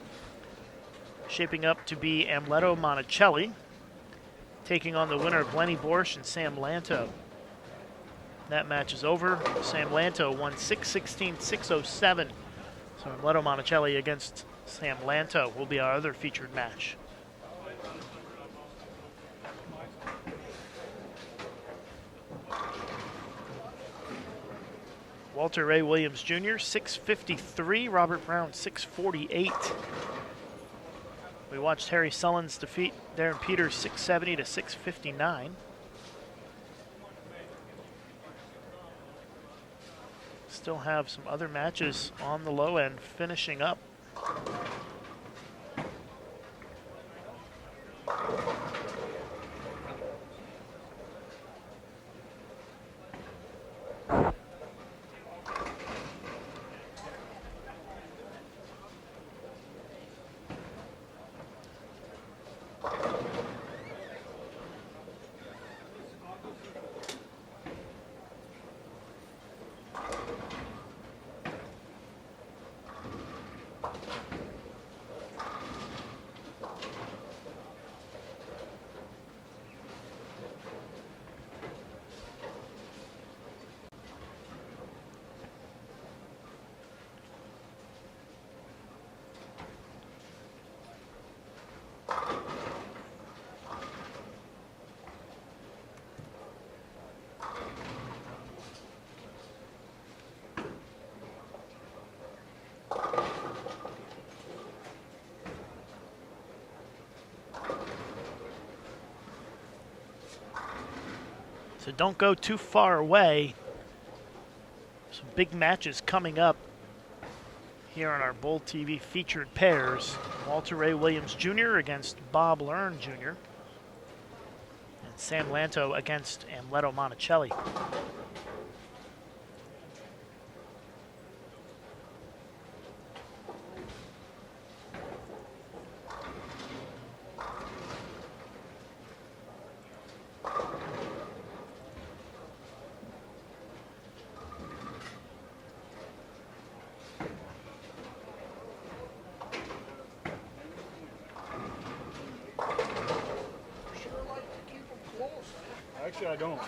S1: shaping up to be Amleto Monticelli, taking on the winner of Lenny Borsch and Sam Lanto. That match is over. Sam Lanto won 6-16, 6-07. So Amleto Monticelli against Sam Lanto will be our other featured match. Walter Ray Williams Jr., 653. Robert Brown, 648. We watched Harry Sullins defeat Darren Peters, 670 to 659. Still have some other matches on the low end finishing up. So don't go too far away. Some big matches coming up here on our Bull TV featured pairs. Walter Ray Williams Jr. against Bob Learn Jr. And Sam Lanto against Amleto Monticelli.
S4: Actually, I don't.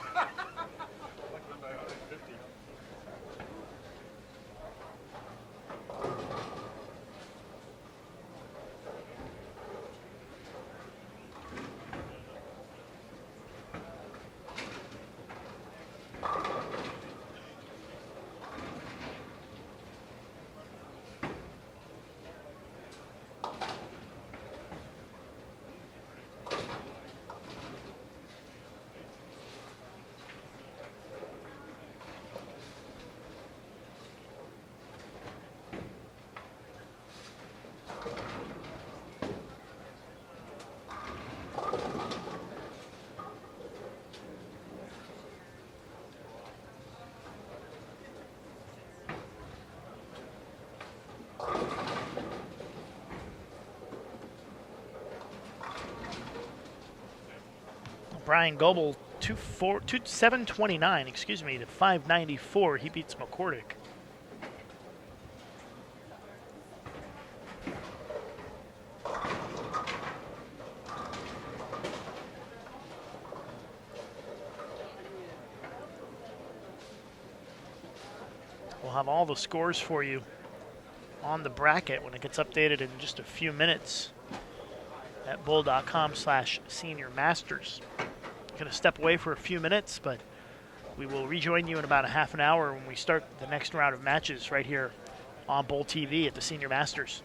S1: Brian Goebel, 729, excuse me, to 594. He beats McCordick. We'll have all the scores for you on the bracket when it gets updated in just a few minutes at bull.com/senior masters. Going to step away for a few minutes, but we will rejoin you in about a half an hour when we start the next round of matches right here on Bull TV at the Senior Masters.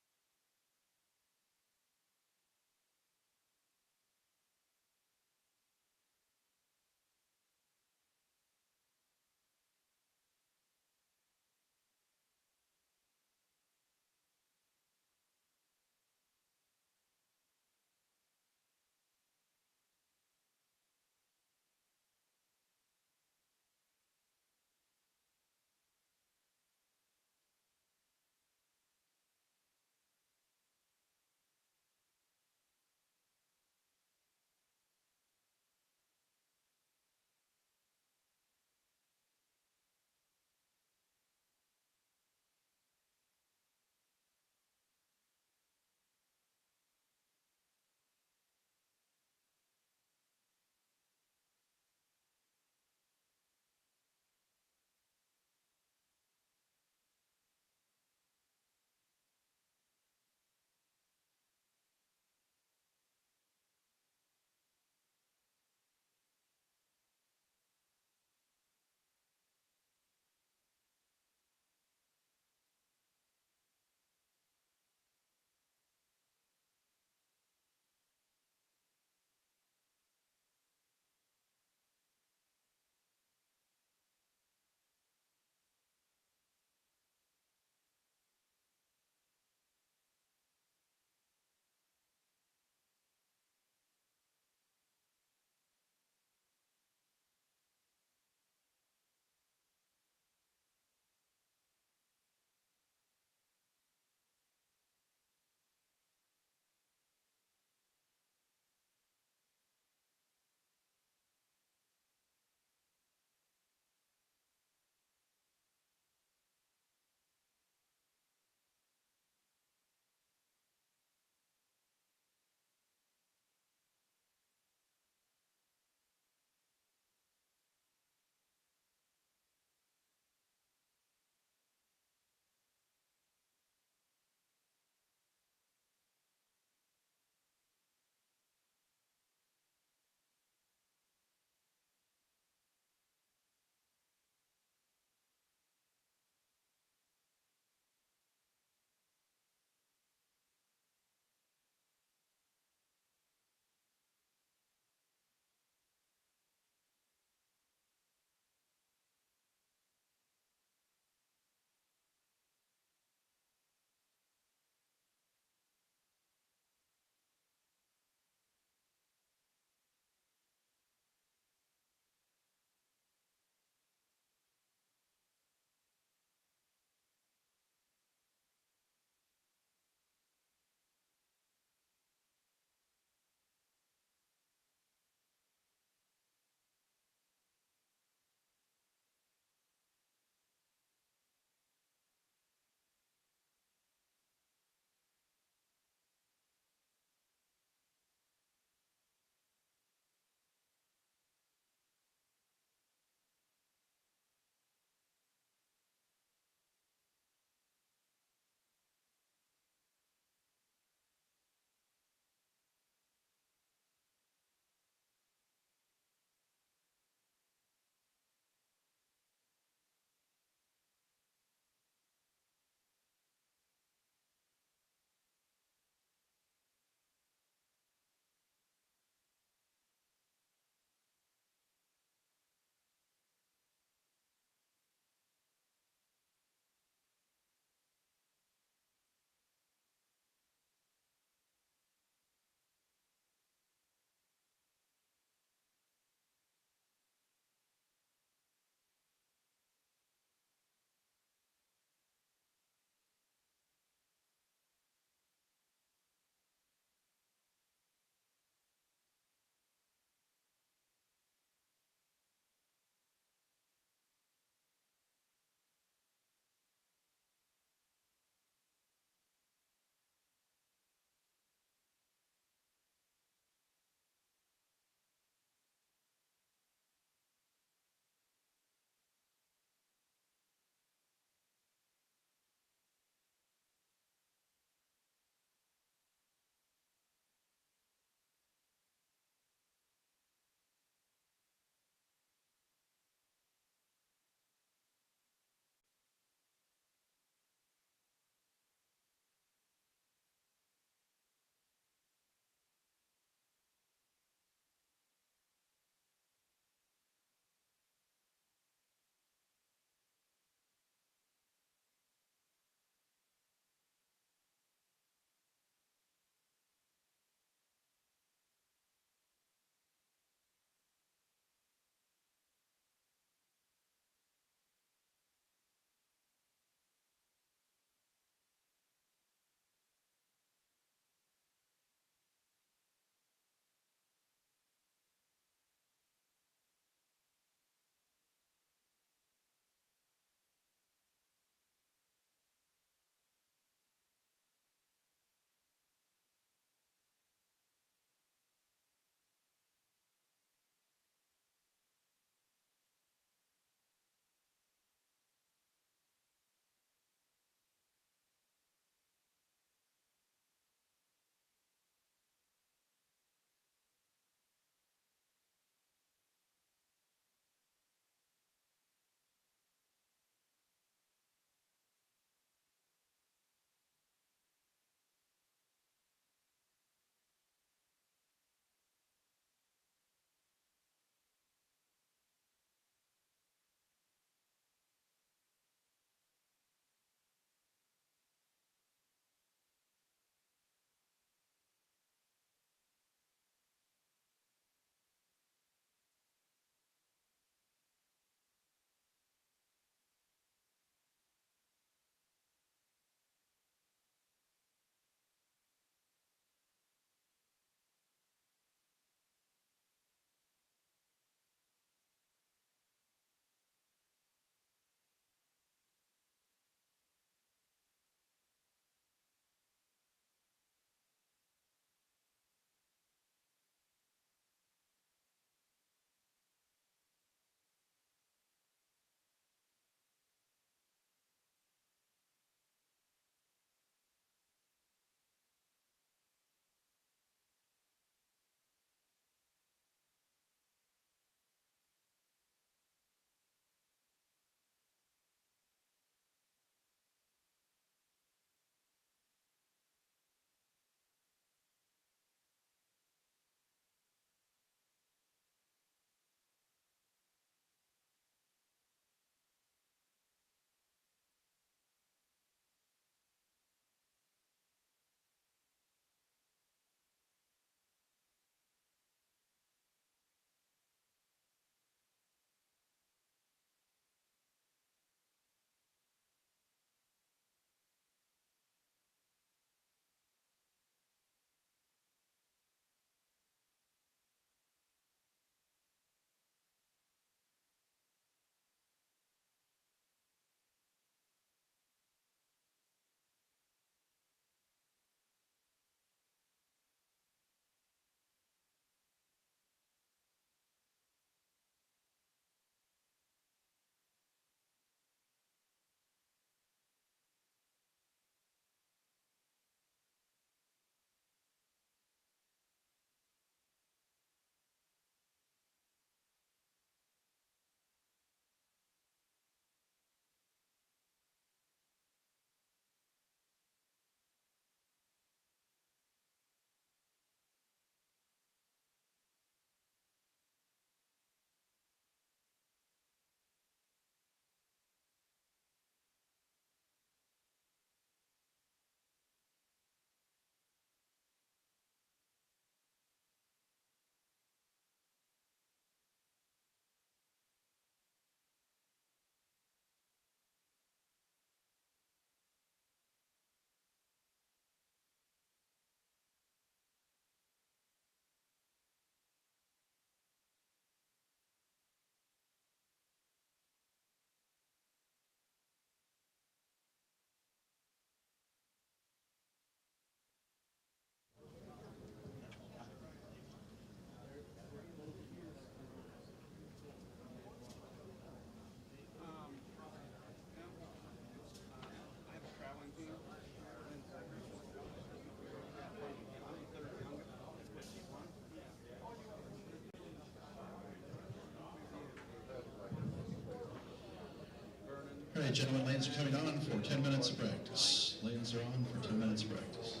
S4: right, gentlemen, lanes are coming on for 10 minutes of practice. Lanes are on for 10 minutes of practice.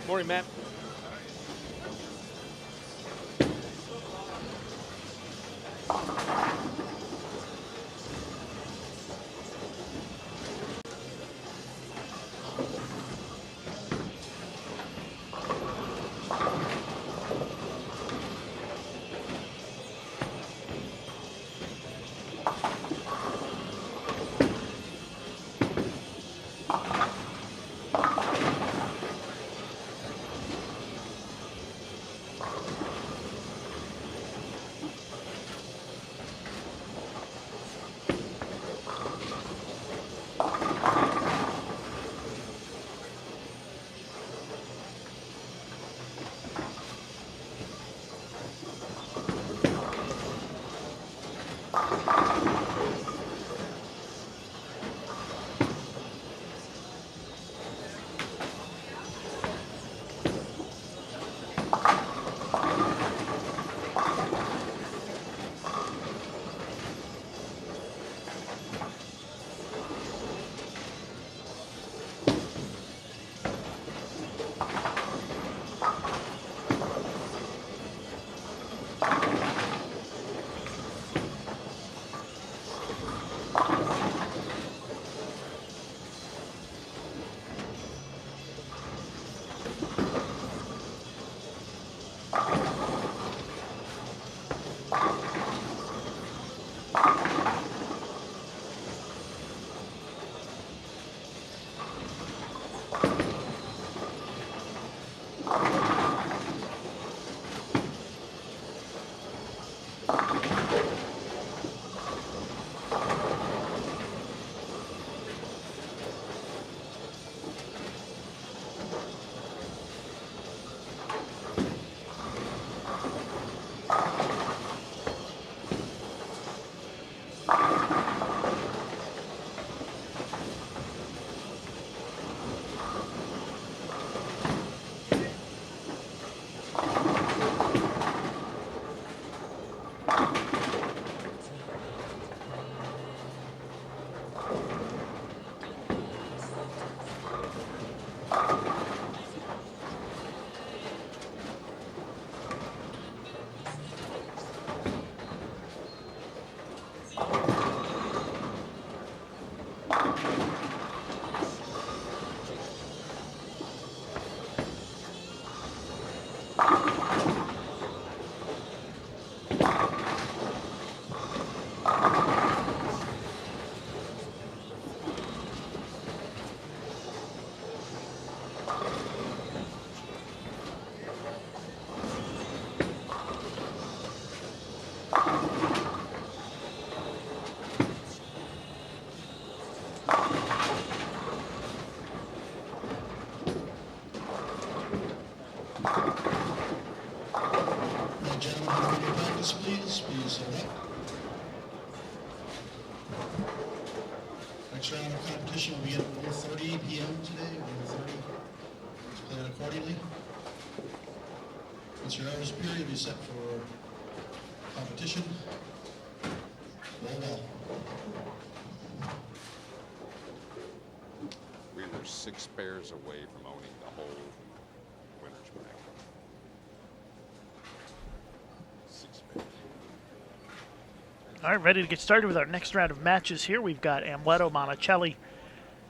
S5: Morning, Matt.
S4: Please hold up. Next round of competition will begin at 4:30 p.m. today, 1:30. Let's plan accordingly. Once your hours period will be set for competition. Well.
S6: We were 6 pairs away from owning the whole winner's bracket. 6 pairs.
S1: All right, ready to get started with our next round of matches here. We've got Amleto Monticelli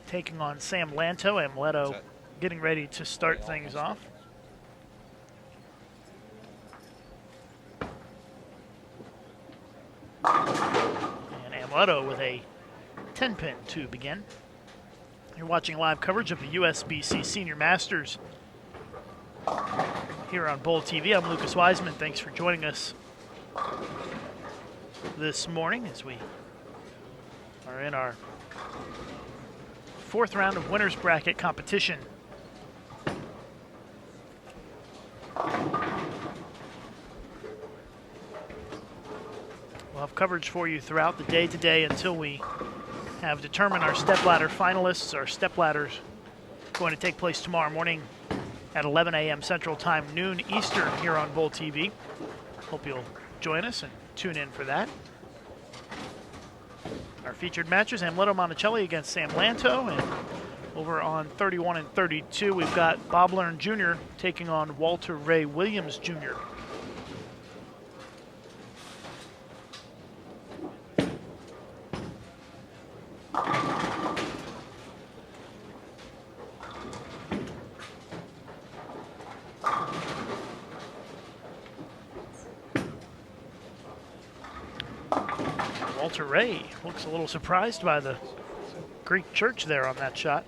S1: taking on Sam Lanto. Amleto getting ready to start things off. Leto with a 10-pin to begin. You're watching live coverage of the USBC Senior Masters here on Bowl TV. I'm Lucas Wiseman. Thanks for joining us this morning as we are in our fourth round of winners bracket competition. We'll have coverage for you throughout the day today until we have determined our stepladder finalists. Our stepladders going to take place tomorrow morning at 11 a.m. Central Time, noon Eastern here on Bowl TV. Hope you'll join us and tune in for that. Our featured matches, Amleto Monticelli against Sam Lanto, and over on 31 and 32, we've got Bob Learn Jr. taking on Walter Ray Williams Jr. Walter Ray looks a little surprised by the Greek church there on that shot.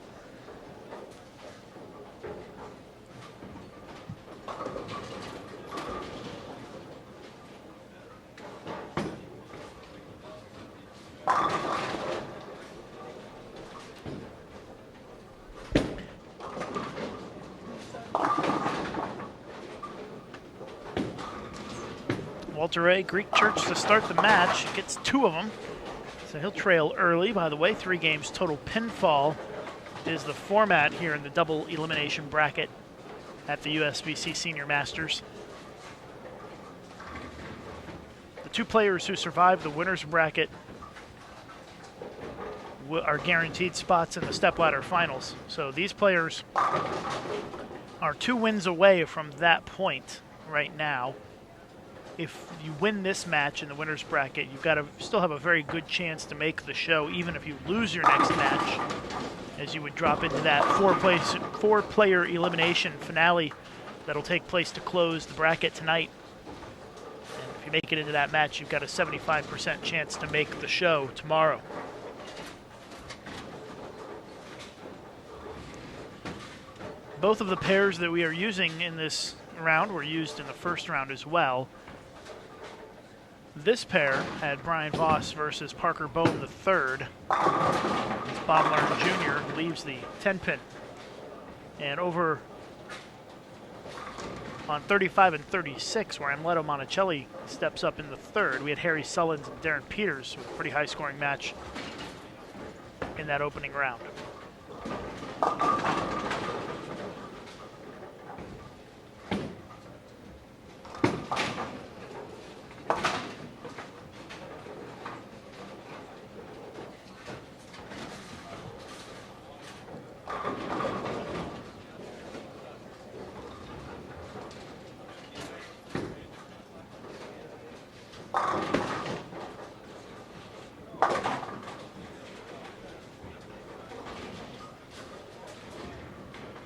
S1: Walter Ray, Greek church to start the match. Gets two of them, so he'll trail early. By the way, 3 games total pinfall is the format here in the double elimination bracket at the USBC Senior Masters. The 2 players who survive the winners bracket are guaranteed spots in the stepladder finals. So these players are 2 wins away from that point right now. If you win this match in the winner's bracket, you've got to still have a very good chance to make the show, even if you lose your next match, as you would drop into that 4-player elimination finale that'll take place to close the bracket tonight. And if you make it into that match, you've got a 75% chance to make the show tomorrow. Both of the pairs that we are using in this round were used in the first round as well. This pair had Brian Voss versus Parker Bohm III. Bob Learn Jr. leaves the 10-pin. And over on 35 and 36, where Amleto Monticelli steps up in the third, we had Harry Sullins and Darren Peters with a pretty high-scoring match in that opening round.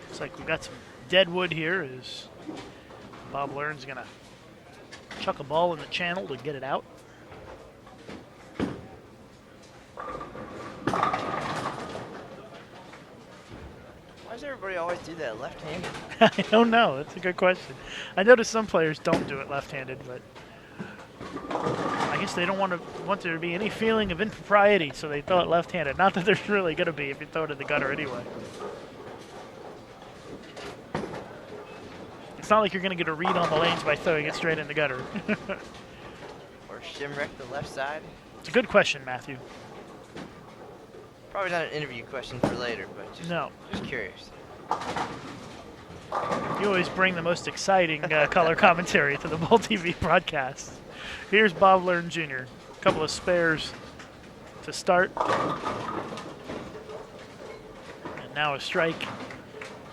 S1: Looks like we've got some dead wood here as Bob Learn's going to chuck a ball in the channel to get it out.
S2: Why does everybody always do that left-handed?
S1: I don't know. That's a good question. I noticed some players don't do it left-handed, but I guess they don't want there to be any feeling of impropriety, so they throw it left-handed. Not that there's really going to be if you throw it in the gutter anyway. It's not like you're going to get a read on the lanes by throwing it straight in the gutter.
S2: Or shimwreck the left side?
S1: It's a good question, Matthew.
S2: Probably not an interview question for later, but just curious.
S1: You always bring the most exciting color commentary to the Bowl TV broadcast. Here's Bob Learn Jr. A couple of spares to start. And now a strike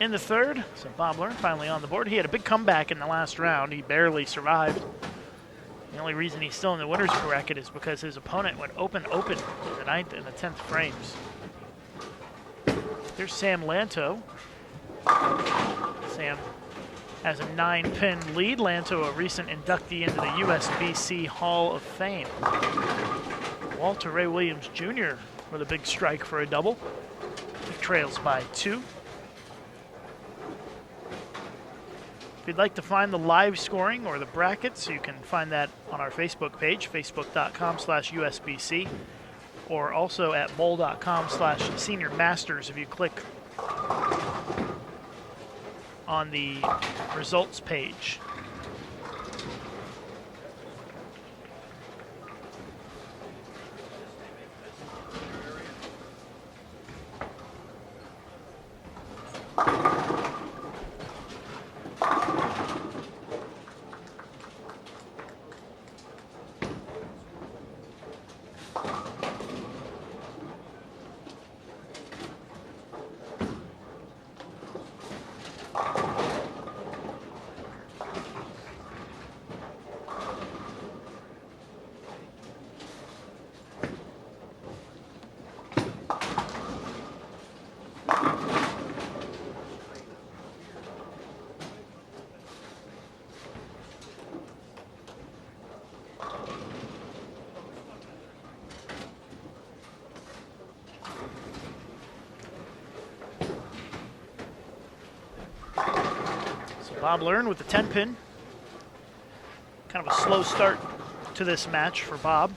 S1: in the third. So Bob Learn finally on the board. He had a big comeback in the last round. He barely survived. The only reason he's still in the winner's bracket is because his opponent went open in the 9th and the 10th frames. There's Sam Lanto. Sam has a 9-pin lead. Lanto, a recent inductee into the USBC Hall of Fame. Walter Ray Williams Jr. with a big strike for a double. He trails by 2. If you'd like to find the live scoring or the brackets, you can find that on our Facebook page, facebook.com/USBC, or also at bowl.com/Senior Masters if you click on the results page. Bob Learn with the 10-pin. Kind of a slow start to this match for Bob.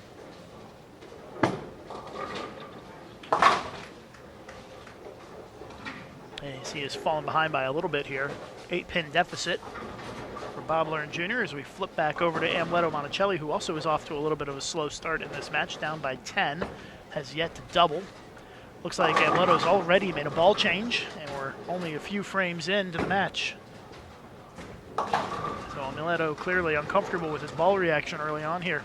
S1: As he has fallen behind by a little bit here. 8-pin deficit for Bob Learn Jr. as we flip back over to Amleto Monticelli, who also is off to a little bit of a slow start in this match, down by 10, has yet to double. Looks like Amleto's already made a ball change, and we're only a few frames into the match. So Amleto clearly uncomfortable with his ball reaction early on here.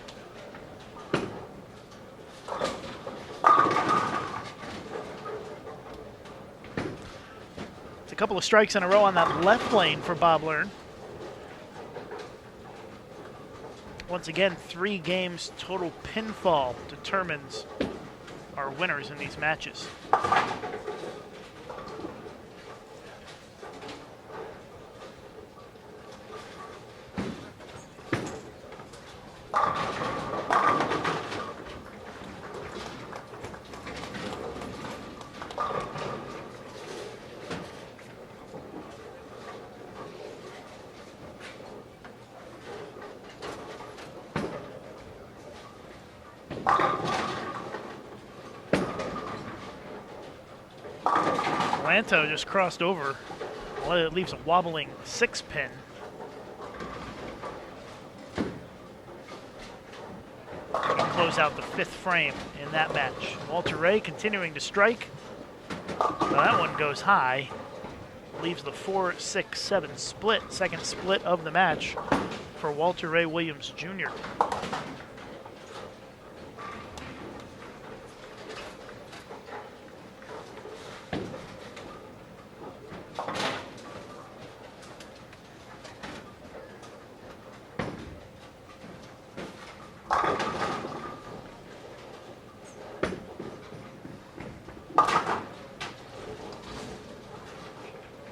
S1: It's a couple of strikes in a row on that left lane for Bob Learn. Once again, 3 games total pinfall determines our winners in these matches. Lanto just crossed over. Well, it leaves a wobbling 6-pin. Close out the 5th frame in that match. Walter Ray continuing to strike. Well, that one goes high. Leaves the 4-6-7 split, second split of the match for Walter Ray Williams Jr.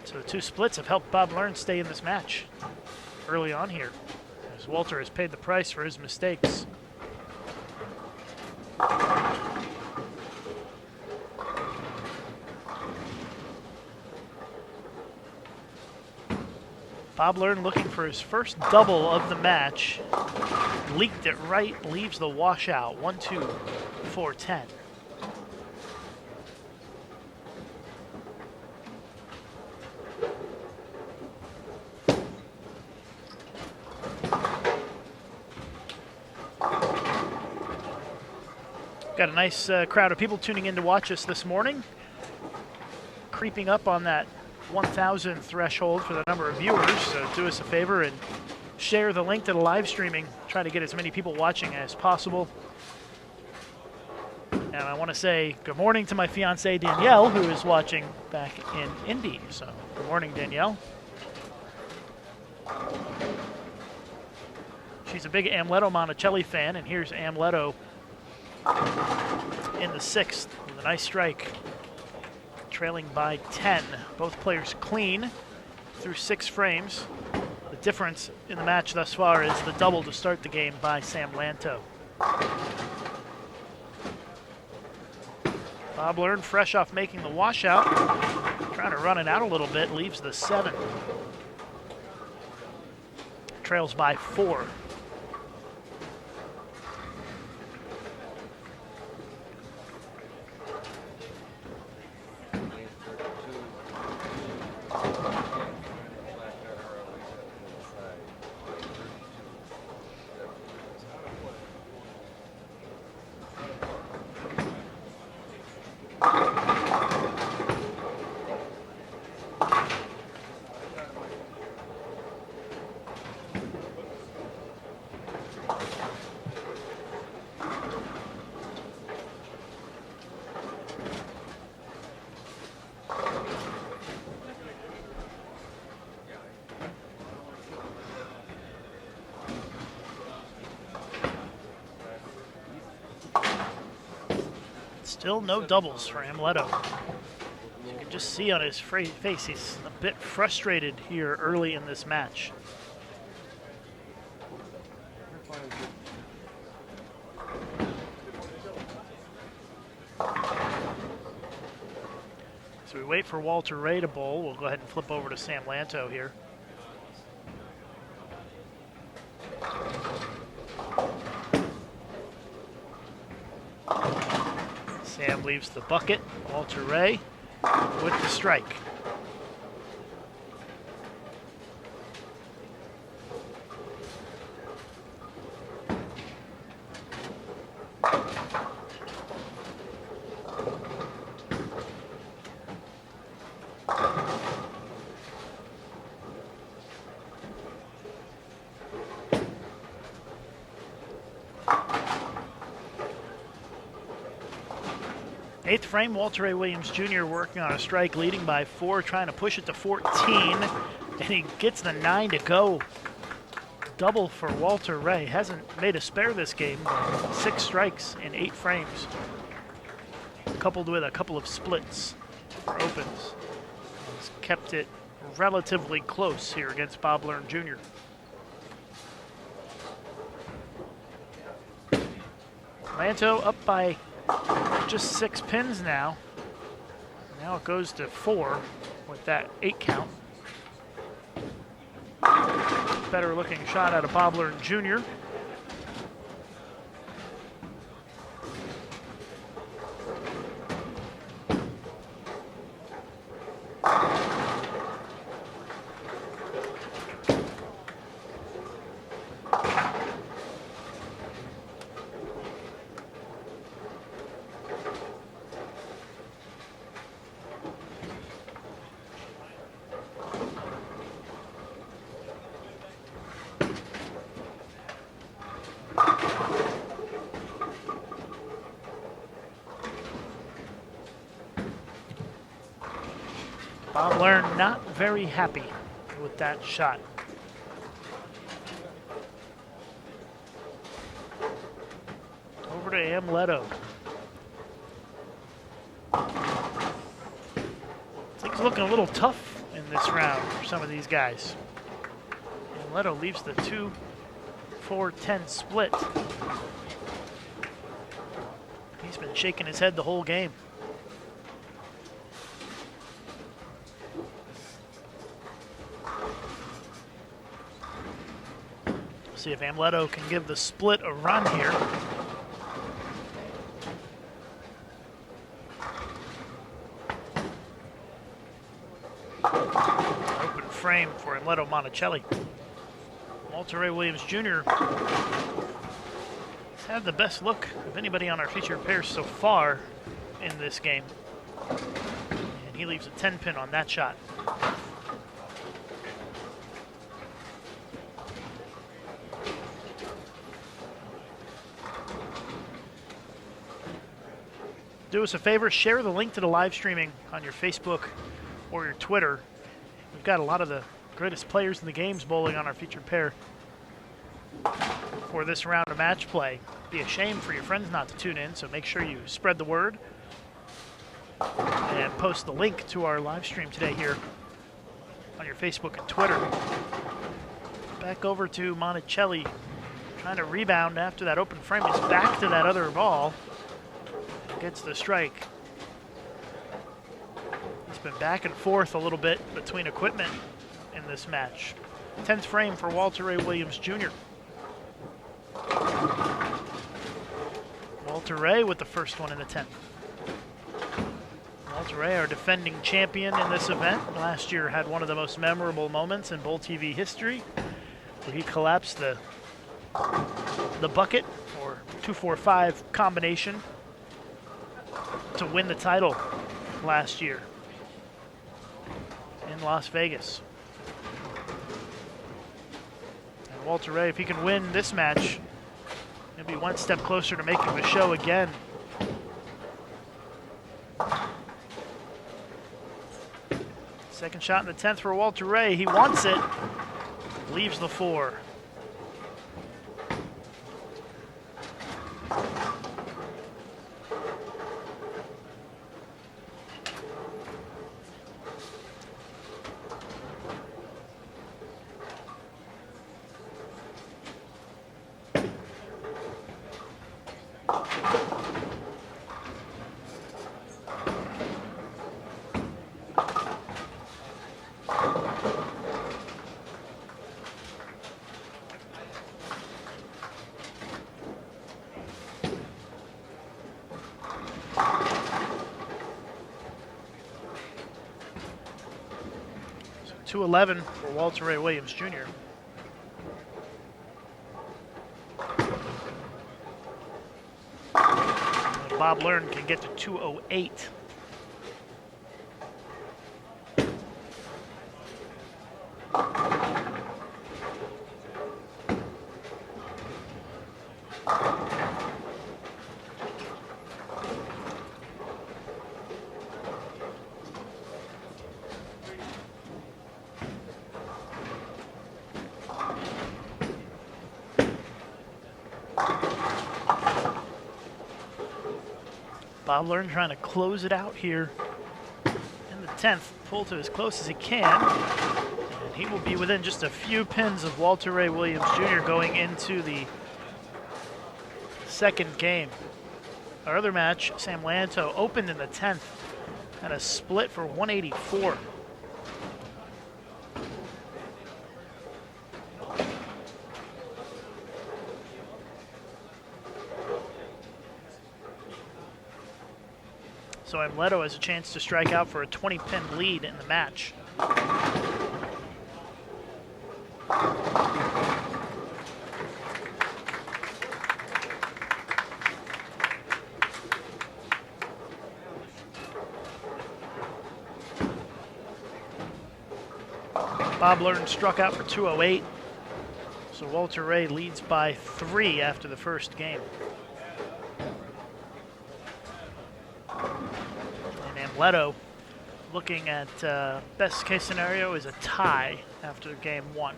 S1: So the 2 splits have helped Bob Learn stay in this match early on here, as Walter has paid the price for his mistakes. Bob Learn looking for his first double of the match. Leaked it right, leaves the washout. 1-2, 4-10. Got a nice crowd of people tuning in to watch us this morning. Creeping up on that 1,000 threshold for the number of viewers. So do us a favor and share the link to the live streaming. Try to get as many people watching as possible. And I want to say good morning to my fiancée Danielle, who is watching back in Indy. So good morning, Danielle. She's a big Amleto Monticelli fan, and here's Amleto in the 6th with a nice strike, trailing by 10. Both players clean through 6 frames. The difference in the match thus far is the double to start the game by Sam Lanto. Bob Learn, fresh off making the washout, trying to run it out a little bit, leaves the 7. Trails by 4. Still no doubles for Amleto. You can just see on his face he's a bit frustrated here early in this match. So we wait for Walter Ray to bowl. We'll go ahead and flip over to Sam Lanto here. Sam leaves the bucket. Walter Ray with the strike. Eighth frame, Walter Ray Williams Jr. working on a strike, leading by 4, trying to push it to 14, and he gets the 9 to go. Double for Walter Ray. Hasn't made a spare this game, but 6 strikes in 8 frames, coupled with a couple of splits for opens. He's kept it relatively close here against Bob Learn Jr. Lanto up by just 6 pins now. Now it goes to 4 with that 8 count. Better looking shot out of Bob Learn Jr. Bob Learn not very happy with that shot. Over to Amleto. Things looking a little tough in this round for some of these guys. Amleto leaves the 2-4-10 split. He's been shaking his head the whole game. See if Amleto can give the split a run here. Open frame for Amleto Monticelli. Walter Ray Williams Jr. has had the best look of anybody on our featured pairs so far in this game. And he leaves a 10 pin on that shot. Do us a favor, share the link to the live streaming on your Facebook or your Twitter. We've got a lot of the greatest players in the games bowling on our featured pair for this round of match play. It'd be a shame for your friends not to tune in, so make sure you spread the word and post the link to our live stream today here on your Facebook and Twitter. Back over to Monticelli, trying to rebound after that open frame. He's back to that other ball. Gets the strike. been back and forth a little bit between equipment in this match. 10th frame for Walter Ray Williams Jr. Walter Ray with the first one in the 10th. Walter Ray, our defending champion in this event, last year had one of the most memorable moments in Bowl TV history, where he collapsed the bucket or 2-4-5 combination to win the title last year in Las Vegas. And Walter Ray, if he can win this match, he'll be one step closer to making the show again. Second shot in the 10th for Walter Ray. He wants it. Leaves the 4. So 211 for Walter Ray Williams Jr. Bob Learn can get to 208. Bob Learn trying to close it out here in the 10th. Pull to as close as he can. And he will be within just a few pins of Walter Ray Williams Jr. going into the second game. Our other match, Sam Lanto, opened in the 10th. Had a split for 184. So Amleto has a chance to strike out for a 20-pin lead in the match. Bob Learn struck out for 208. So Walter Ray leads by 3 after the first game. Leto looking at best case scenario is a tie after game 1.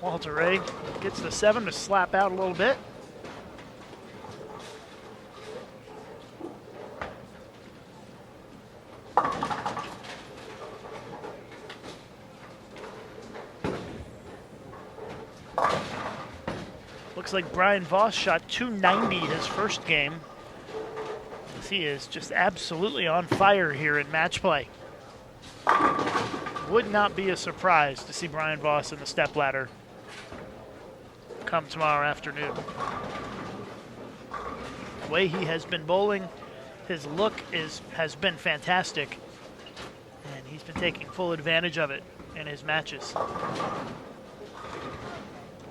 S1: Walter Ray gets the 7 to slap out a little bit. Looks like Brian Voss shot 290 his first game. He is just absolutely on fire here in match play. Would not be a surprise to see Brian Voss in the stepladder come tomorrow afternoon. The way he has been bowling, his look has been fantastic, and he's been taking full advantage of it in his matches.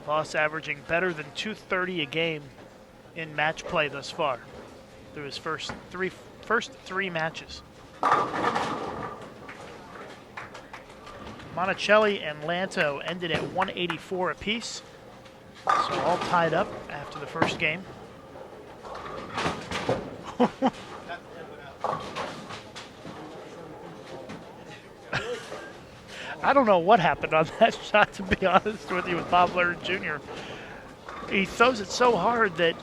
S1: Voss averaging better than 230 a game in match play thus far through his first three matches. Monticelli and Lanto ended at 184 apiece, so all tied up after the first game. I don't know what happened on that shot, to be honest with you, with Bob Learn Jr. He throws it so hard that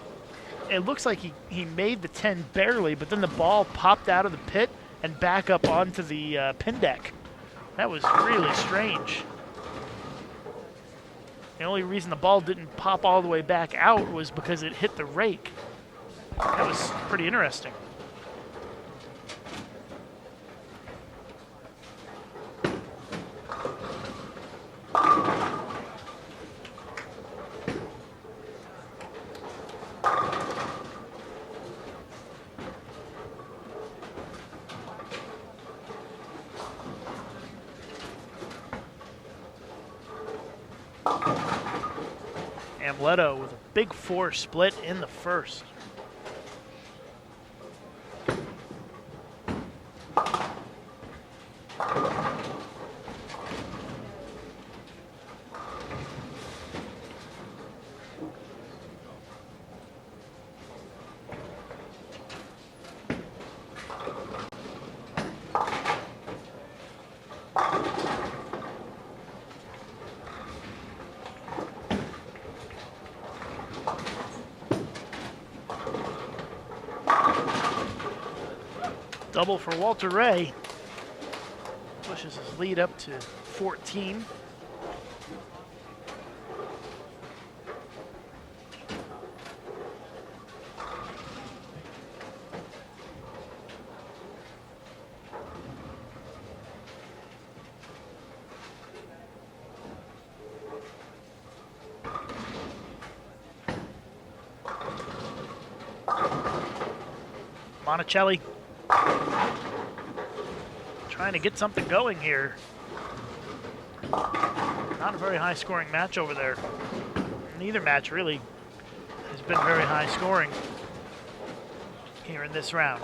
S1: it looks like he made the 10 barely, but then the ball popped out of the pit and back up onto the pin deck. That was really strange. The only reason the ball didn't pop all the way back out was because it hit the rake. That was pretty interesting. Amleto with a big 4 split in the first. Double for Walter Ray. Pushes his lead up to 14. Monticelli trying to get something going here. Not a very high scoring match over there. Neither match really has been very high scoring here in this round.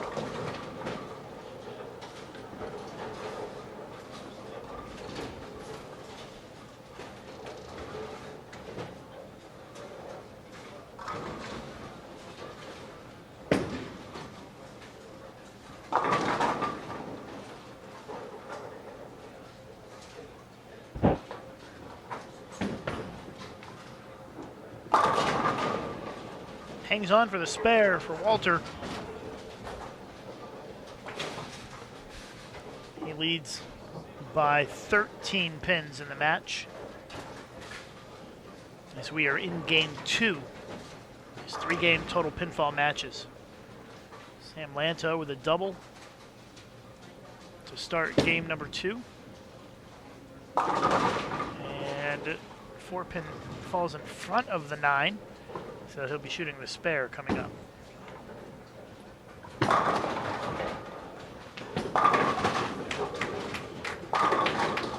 S1: Hangs on for the spare for Walter. He leads by 13 pins in the match as we are in game 2. There's 3-game total pinfall matches. Sam Lanto with a double to start game number 2. And 4-pin falls in front of the 9. So he'll be shooting the spare coming up.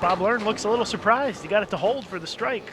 S1: Bob Learn looks a little surprised. He got it to hold for the strike.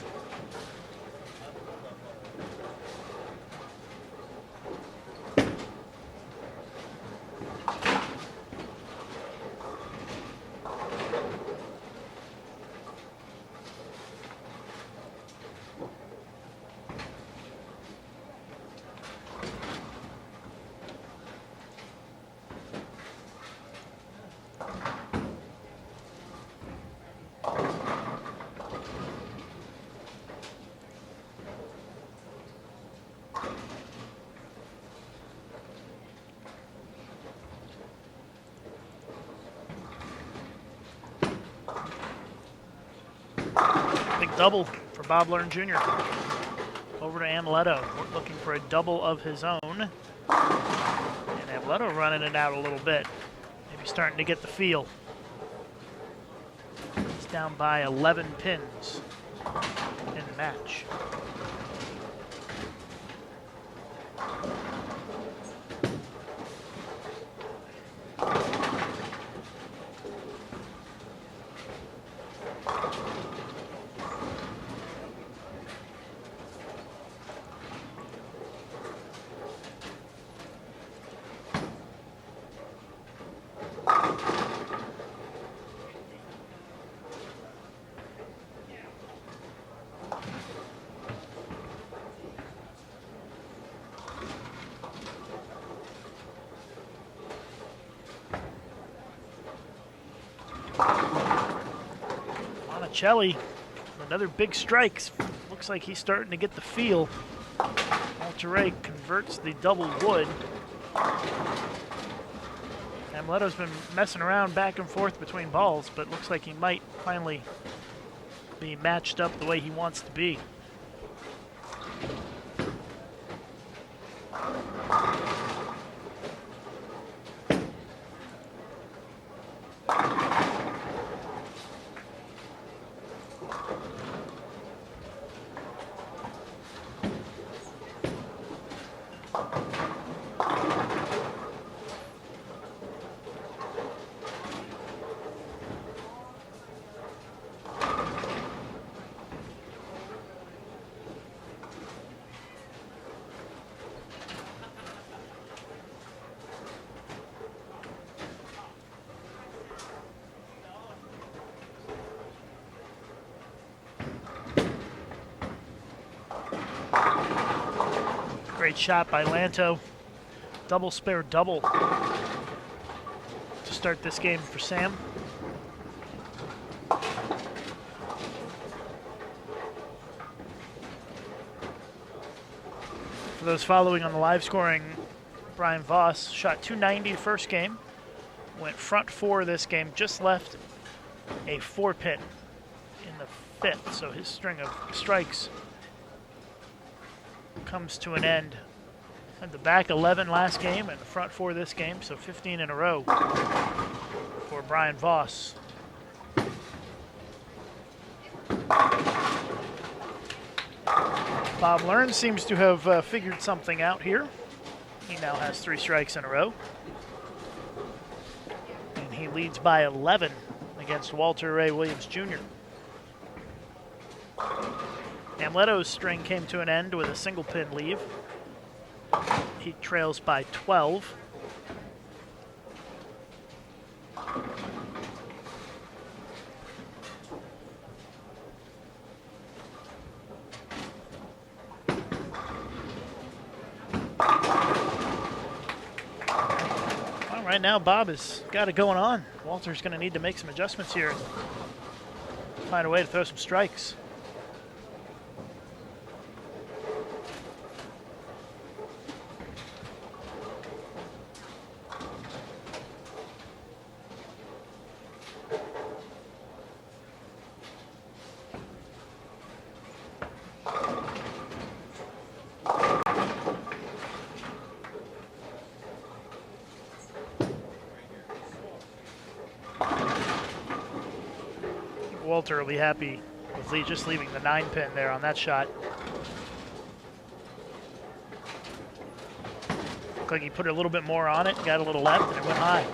S1: Big double for Bob Learn Jr. Over to Amleto, looking for a double of his own. And Amleto running it out a little bit. Maybe starting to get the feel. He's down by 11 pins in the match. Monticelli, another big strike. Looks like he's starting to get the feel. Walter Ray converts the double wood. Amleto's been messing around back and forth between balls, but looks like he might finally be matched up the way he wants to be. Great shot by Lanto. Double spare double to start this game for Sam. For those following on the live scoring, Brian Voss shot 290 first game, went front four this game, just left a 4-pin in the 5th, so his string of strikes comes to an end. Had the back 11 last game and the front 4 this game, so 15 in a row for Brian Voss. Bob Learns seems to have figured something out here. He now has 3 strikes in a row. And he leads by 11 against Walter Ray Williams Jr. Amleto's string came to an end with a single pin leave. He trails by 12. Well, right now, Bob has got it going on. Walter's going to need to make some adjustments here. Find a way to throw some strikes. Walter will be happy with just leaving the 9-pin there on that shot. Looked like he put a little bit more on it, got a little left, and it went high.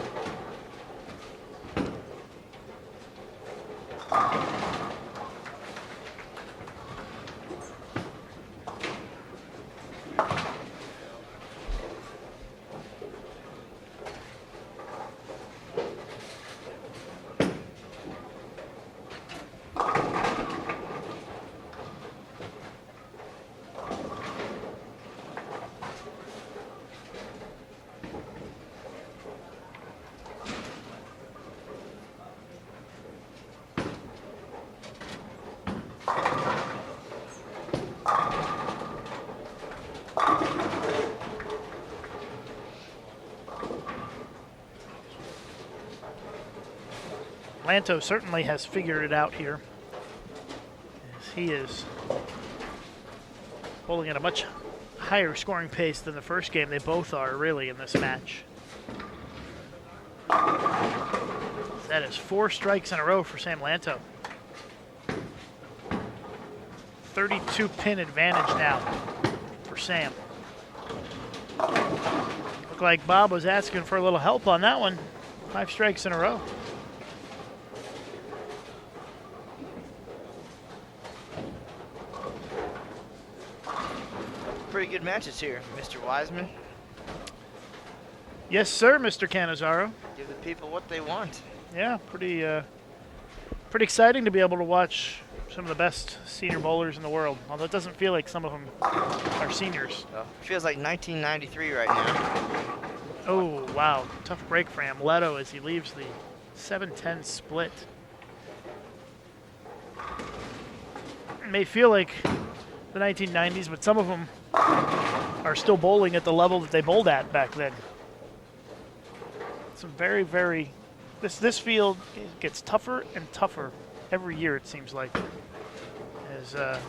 S1: Lanto certainly has figured it out here, as he is bowling at a much higher scoring pace than the first game. They both are really in this match. That is 4 strikes in a row for Sam Lanto. 32-pin advantage now for Sam. Looked like Bob was asking for a little help on that one. 5 strikes in a row.
S2: Pretty good matches here, Mr. Wiseman.
S1: Yes, sir, Mr. Cannizzaro.
S2: Give the people what they want.
S1: Yeah, pretty exciting to be able to watch some of the best senior bowlers in the world. Although it doesn't feel like some of them are seniors.
S2: Oh, feels like 1993 right now.
S1: Oh, wow. Tough break for Amleto as he leaves the 7-10 split. It may feel like the 1990s, but some of them are still bowling at the level that they bowled at back then. Some very, very... This field gets tougher and tougher every year, it seems like. As so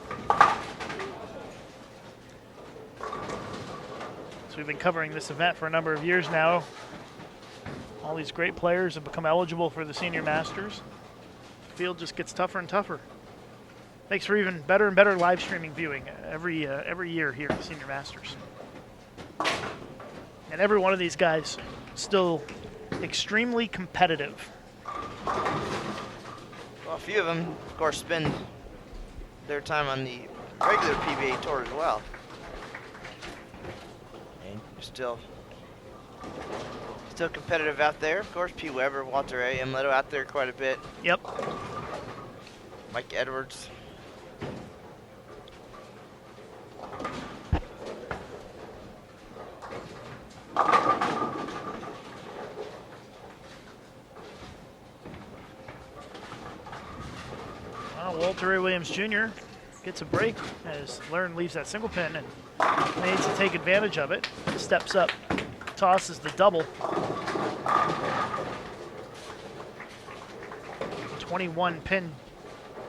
S1: we've been covering this event for a number of years now. All these great players have become eligible for the Senior Masters. The field just gets tougher and tougher. Makes for even better and better live streaming viewing every year here at Senior Masters. And every one of these guys still extremely competitive.
S2: Well, a few of them, of course, spend their time on the regular PBA tour as well. And still competitive out there. Of course, P. Weber, Walter A. Amleto out there quite a bit.
S1: Yep.
S2: Mike Edwards.
S1: Williams Jr. gets a break as Learn leaves that single pin and needs to take advantage of it. Steps up, tosses the double. 21 pin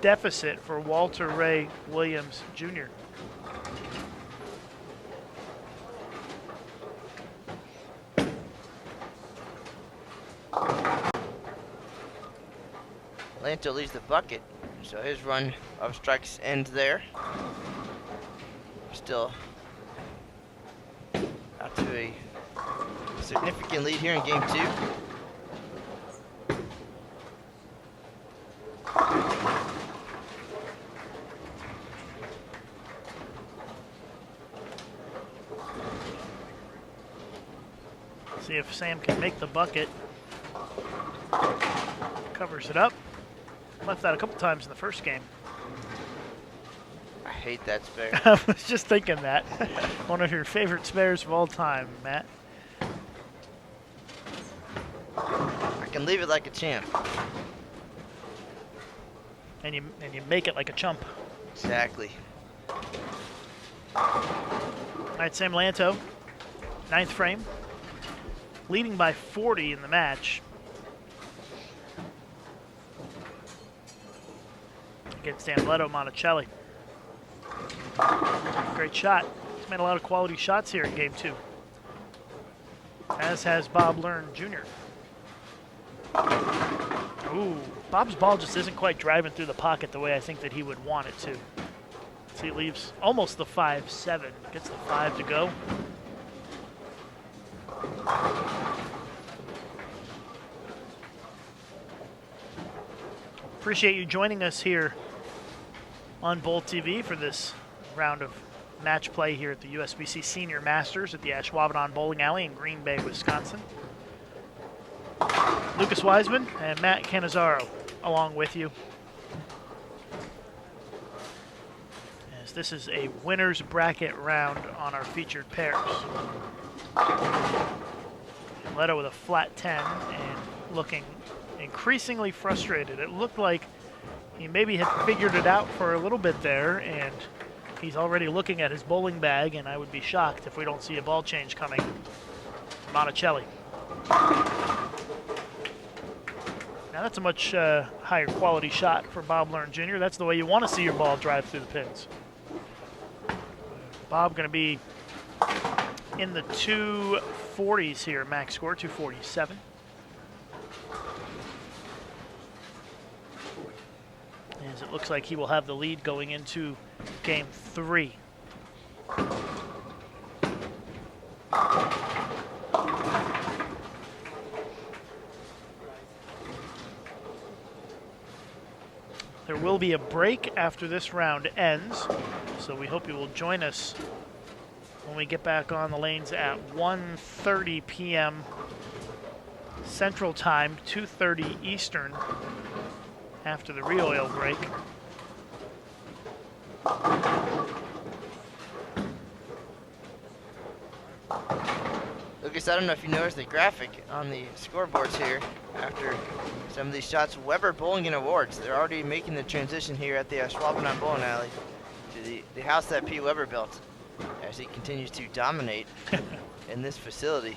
S1: deficit for Walter Ray Williams Jr.
S2: Lanto leaves the bucket, so his run of strikes ends there. Still out to a significant lead here in game 2.
S1: See if Sam can make the bucket. Covers it up. Left that a couple times in the first game.
S2: I hate that spare.
S1: I was just thinking that. One of your favorite spares of all time, Matt.
S2: I can leave it like a champ.
S1: And you make it like a chump.
S2: Exactly.
S1: All right, Sam Lanto, 9th frame, leading by 40 in the match. Against Amleto Monticelli. Great shot. He's made a lot of quality shots here in game 2. As has Bob Learn Jr. Ooh, Bob's ball just isn't quite driving through the pocket the way I think that he would want it to. So he leaves almost the 5-7. Gets the 5 to go. Appreciate you joining us here on Bolt TV for this round of match play here at the USBC Senior Masters at the Ashwaubenon Bowling Alley in Green Bay, Wisconsin. Lucas Wiseman and Matt Cannizzaro along with you. As this is a winner's bracket round on our featured pairs. Leto with a flat 10 and looking increasingly frustrated. It looked like he maybe had figured it out for a little bit there, and he's already looking at his bowling bag, and I would be shocked if we don't see a ball change coming. Monticelli. Now that's a much higher quality shot for Bob Learn Jr. That's the way you want to see your ball drive through the pins. Bob going to be in the 240s here, max score, 247. As it looks like he will have the lead going into game 3. There will be a break after this round ends, so we hope you will join us when we get back on the lanes at 1:30 p.m. Central Time, 2:30 Eastern, after the re-oil break.
S2: Lucas, I don't know if you noticed the graphic on the scoreboards here. After some of these shots, Weber Bowling and Awards, they're already making the transition here at the Ashwaubenon Bowling Alley to the house that P. Weber built as he continues to dominate in this facility.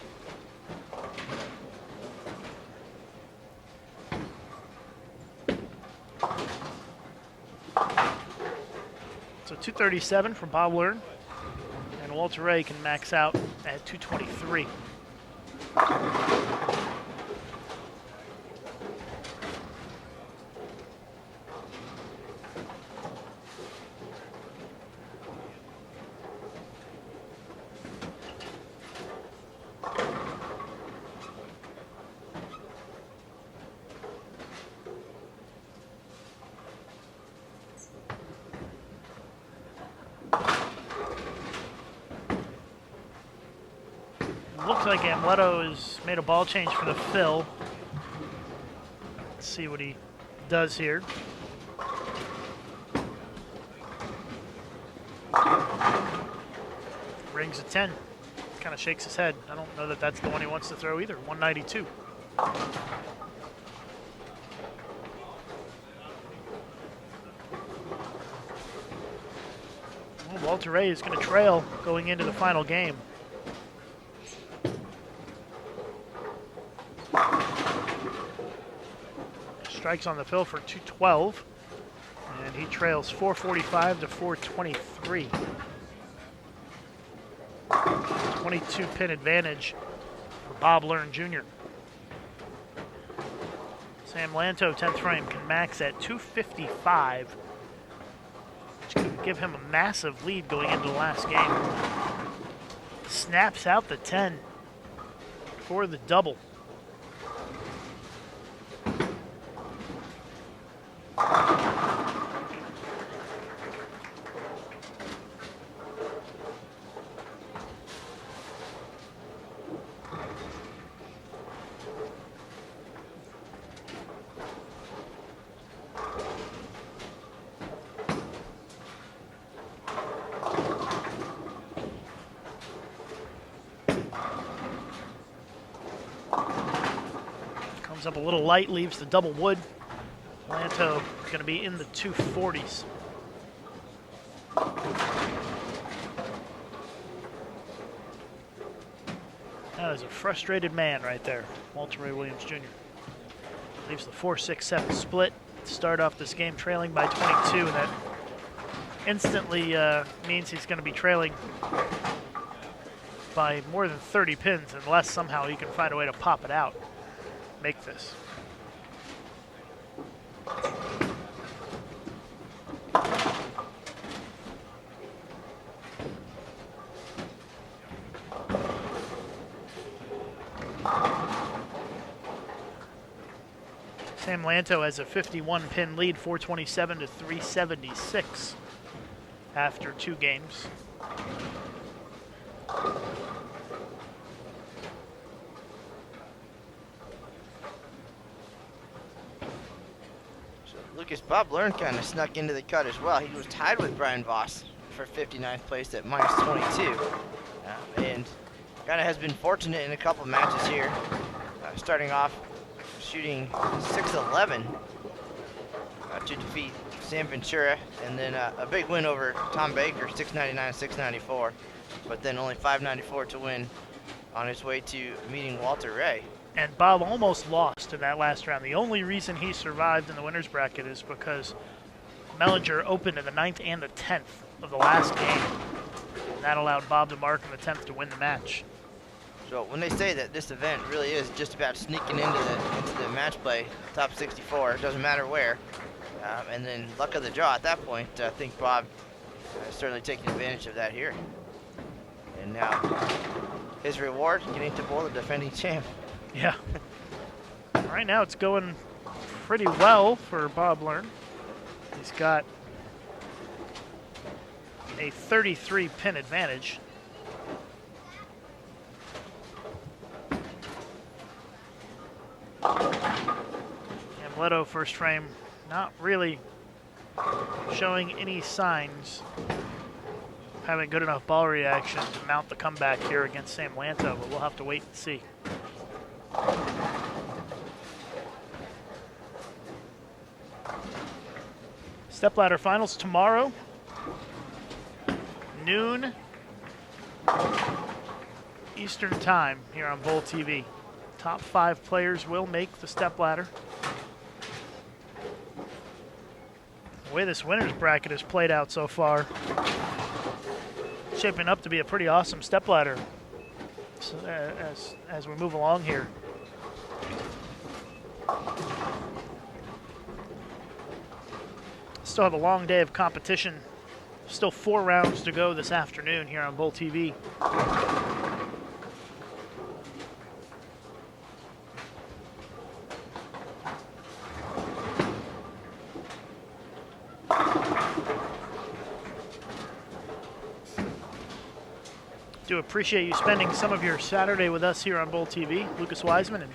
S1: So 237 from Bob Learn, and Walter Ray can max out at 223. Looks like Amleto has made a ball change for the fill. Let's see what he does here. Rings a 10. Kind of shakes his head. I don't know that that's the one he wants to throw either. 192. Well, Walter Ray is going to trail going into the final game. Strikes on the fill for 212, and he trails 445 to 423. 22 pin advantage for Bob Learn Jr. Sam Lanto, 10th frame, can max at 255, which could give him a massive lead going into the last game. Snaps out the 10 for the double. Comes up a little light, leaves the double wood. Lanto going to be in the 240s. That is a frustrated man right there, Walter Ray Williams Jr. Leaves the 4-6-7 split to start off this game trailing by 22, and that instantly means he's going to be trailing by more than 30 pins unless somehow he can find a way to pop it out, make this. Sam Lanto has a 51-pin lead, 427 to 376 after 2 games.
S2: Lucas, Bob Learn kind of snuck into the cut as well. He was tied with Brian Voss for 59th place at minus 22. And kind of has been fortunate in a couple matches here. Starting off shooting 611 to defeat Sam Ventura, and then a big win over Tom Baker, 699, 694, but then only 594 to win on his way to meeting Walter Ray.
S1: And Bob almost lost in that last round. The only reason he survived in the winner's bracket is because Mellinger opened in the 9th and the 10th of the last game. And that allowed Bob to mark in the 10th to win the match.
S2: So when they say that this event really is just about sneaking into the match play, top 64, it doesn't matter where, and then luck of the draw at that point, I think Bob is certainly taking advantage of that here. And now his reward, getting to bowl the defending champ.
S1: Yeah. Right now it's going pretty well for Bob Learn. He's got a 33 pin advantage. Amleto, first frame, not really showing any signs of having good enough ball reaction to mount the comeback here against Sam Lanto, but we'll have to wait and see. Stepladder finals tomorrow, noon Eastern time here on Bowl TV. Top 5 players will make the stepladder. The way this winner's bracket has played out so far, shaping up to be a pretty awesome stepladder as we move along here. Still have a long day of competition. Still 4 rounds to go this afternoon here on Bowl TV. Do appreciate you spending some of your Saturday with us here on Bowl TV. Lucas Wiseman and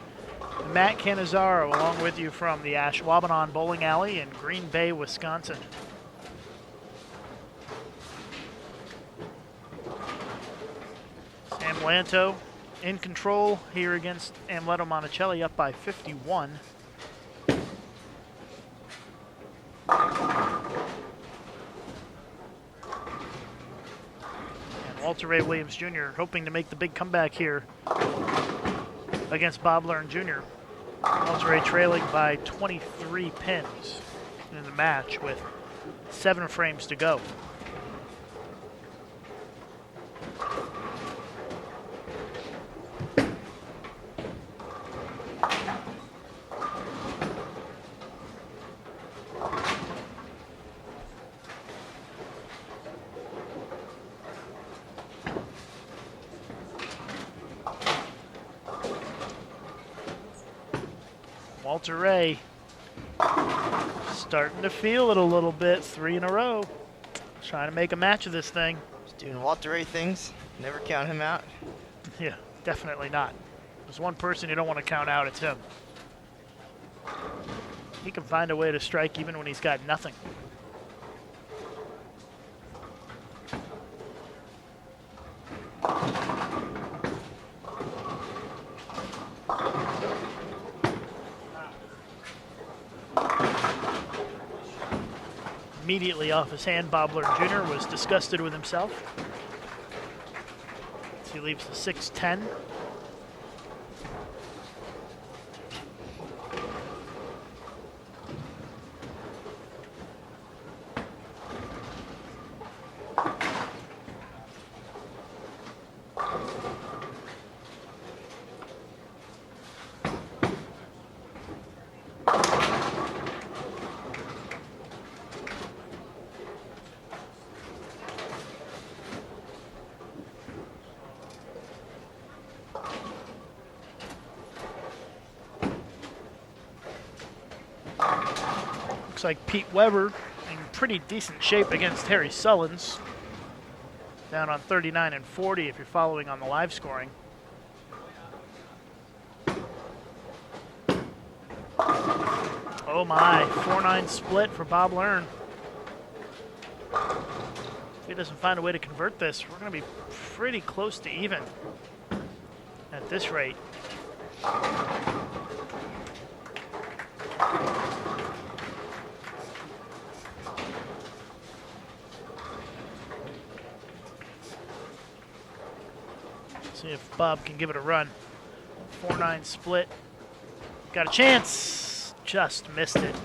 S1: Matt Cannizzaro along with you from the Ashwaubenon Bowling Alley in Green Bay, Wisconsin. Sam Lanto in control here against Amleto Monticelli, up by 51. Walter Ray Williams Jr. hoping to make the big comeback here against Bob Learn Jr. Walter Ray trailing by 23 pins in the match with 7 frames to go. Walter Ray starting to feel it a little bit. 3 in a row. Trying to make a match of this thing.
S2: Just doing Walter Ray things. Never count him out.
S1: Yeah, definitely not. There's one person you don't want to count out, it's him. He can find a way to strike even when he's got nothing. Immediately off his hand, Bob Learn Jr. was disgusted with himself. So he leaves the 6-10. Looks like Pete Weber in pretty decent shape against Harry Sullins. Down on 39 and 40 if you're following on the live scoring. Oh my, 4-9 split for Bob Learn. If he doesn't find a way to convert this, we're going to be pretty close to even at this rate. See if Bob can give it a run. 4-9 split. Got a chance. Just missed it.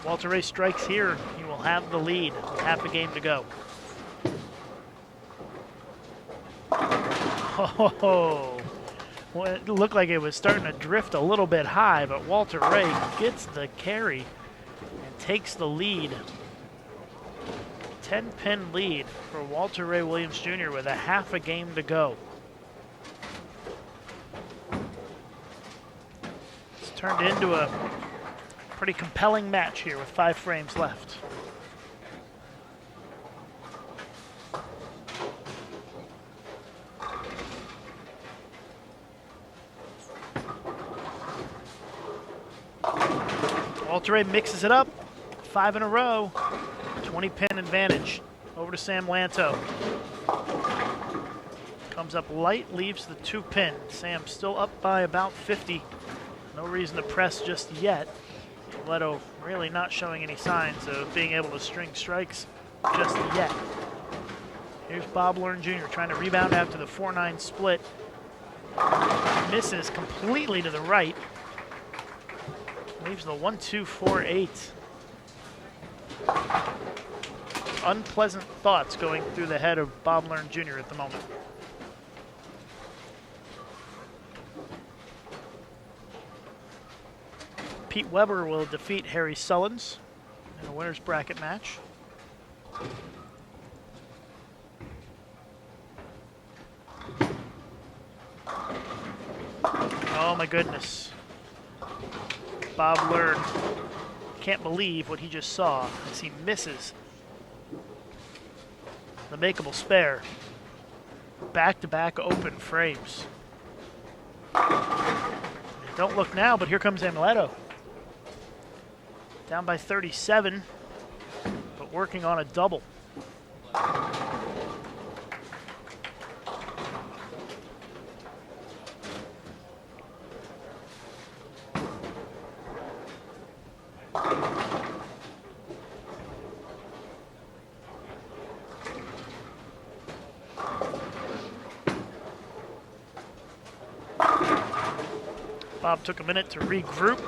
S1: Walter Ray strikes here. He will have the lead with half a game to go. Oh, well, it looked like it was starting to drift a little bit high, but Walter Ray gets the carry and takes the lead. 10-pin lead for Walter Ray Williams Jr. with a half a game to go. It's turned into a pretty compelling match here with 5 frames left. Walter Ray mixes it up, 5 in a row, 20-pin advantage. Over to Sam Lanto. Comes up light, leaves the 2-pin. Sam still up by about 50. No reason to press just yet. Leto really not showing any signs of being able to string strikes just yet. Here's Bob Learn Jr. trying to rebound after the 4-9 split. Misses completely to the right. Leaves the 1-2-4-8. Unpleasant thoughts going through the head of Bob Learn Jr. at the moment. Pete Weber will defeat Harry Sullins in a winner's bracket match. Oh my goodness. Bob Learn can't believe what he just saw as he misses the makeable spare. Back-to-back open frames. Don't look now, but here comes Amuleto. Down by 37, but working on a double. Bob took a minute to regroup,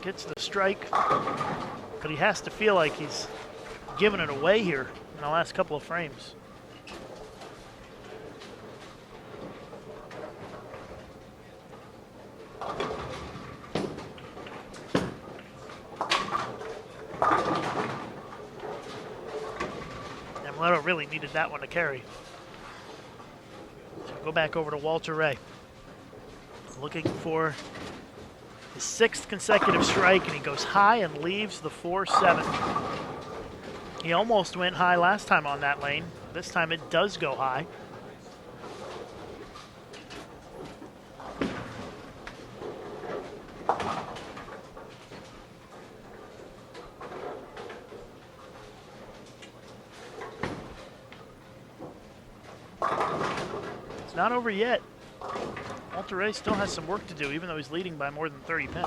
S1: gets the strike, but he has to feel like he's giving it away here in the last couple of frames. And Leto really needed that one to carry. So go back over to Walter Ray. Looking for his 6th consecutive strike, and he goes high and leaves the 4-7. He almost went high last time on that lane. This time it does go high. It's not over yet. Walter Ray still has some work to do, even though he's leading by more than 30 pins.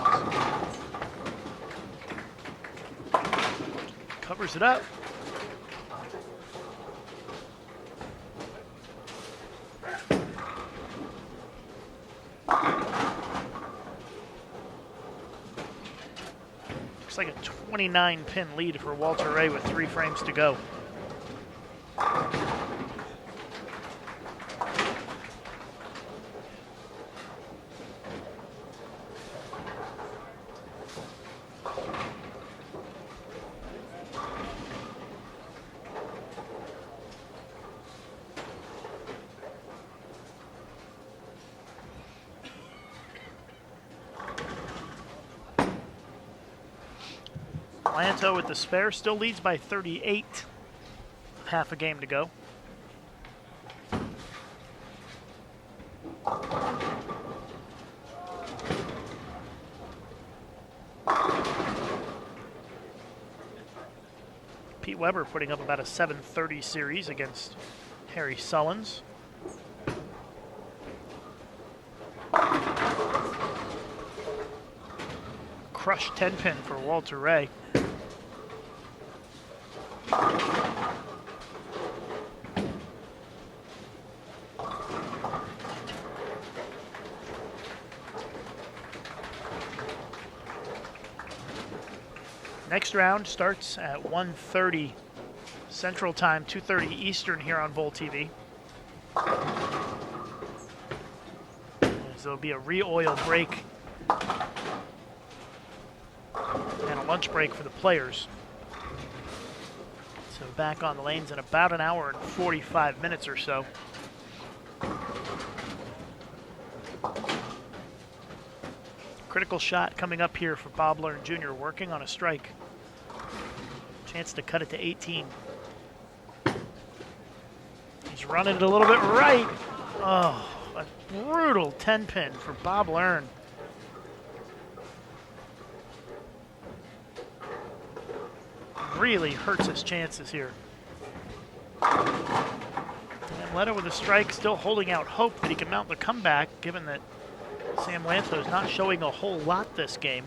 S1: Covers it up. Looks like a 29-pin lead for Walter Ray with 3 frames to go. Lanto with the spare still leads by 38. Half a game to go. Pete Weber putting up about a 730 series against Harry Sullins. Crush 10-pin for Walter Ray. Next round starts at 1:30 Central Time, 2:30 Eastern here on Bowl TV. So there'll be a re-oil break and a lunch break for the players. So back on the lanes in about an hour and 45 minutes or so. Critical shot coming up here for Bob Learn Jr. working on a strike. Chance to cut it to 18. He's running it a little bit right. Oh, a brutal 10-pin for Bob Learn. Really hurts his chances here. And Leto with a strike, still holding out hope that he can mount the comeback, given that Sam Lanto is not showing a whole lot this game.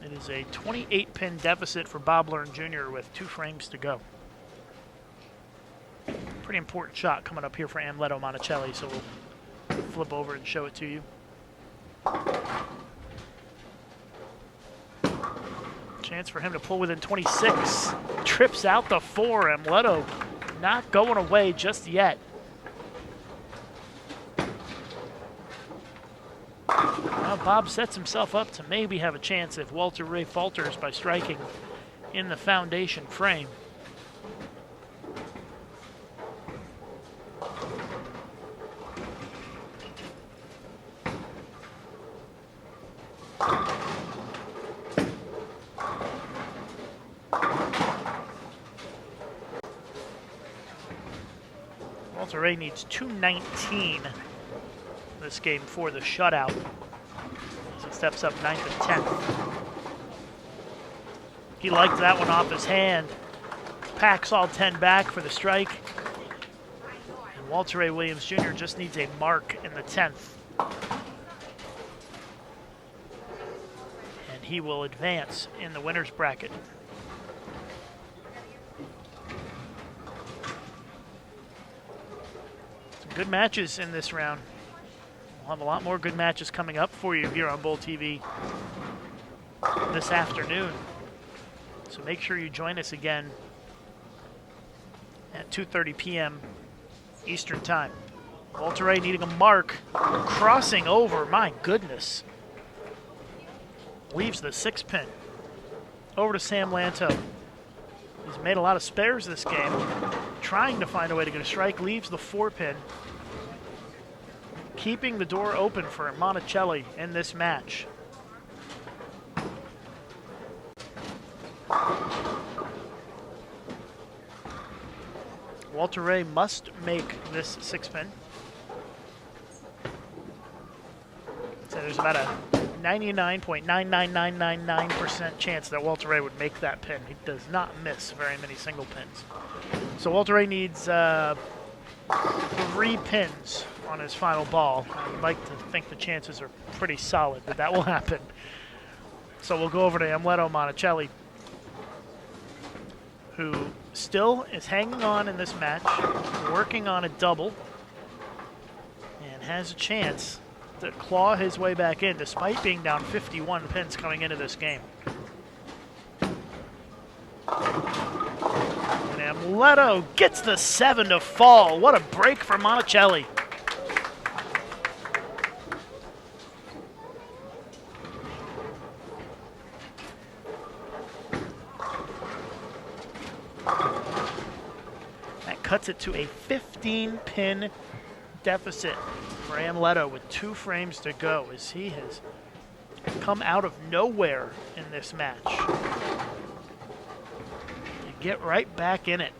S1: It is a 28-pin deficit for Bob Learn Jr. with 2 frames to go. Pretty important shot coming up here for Amleto Monticelli, so we'll flip over and show it to you. Chance for him to pull within 26. Trips out the 4. Amleto not going away just yet. Well, Bob sets himself up to maybe have a chance if Walter Ray falters by striking in the foundation frame. Walter Ray needs 219 this game for the shutout. As he steps up 9th and 10th. He liked that one off his hand. Packs all 10 back for the strike. And Walter Ray Williams Jr. just needs a mark in the 10th. And he will advance in the winner's bracket. Some good matches in this round. We'll have a lot more good matches coming up for you here on Bowl TV this afternoon. So make sure you join us again at 2:30 p.m. Eastern Time. Walter Ray needing a mark, crossing over, my goodness. Leaves the 6-pin. Over to Sam Lanto. He's made a lot of spares this game. Trying to find a way to get a strike, leaves the 4-pin. Keeping the door open for Monticelli in this match. Walter Ray must make this 6-pin. So there's about a 99.99999% chance that Walter Ray would make that pin. He does not miss very many single pins. So Walter Ray needs 3 pins on his final ball. I'd like to think the chances are pretty solid that that will happen. So we'll go over to Amleto Monticelli, who still is hanging on in this match, working on a double, and has a chance to claw his way back in despite being down 51 pins coming into this game. And Amleto gets the 7 to fall. What a break for Monticelli. Cuts it to a 15-pin deficit for Amleto with 2 frames to go as he has come out of nowhere in this match. You get right back in it.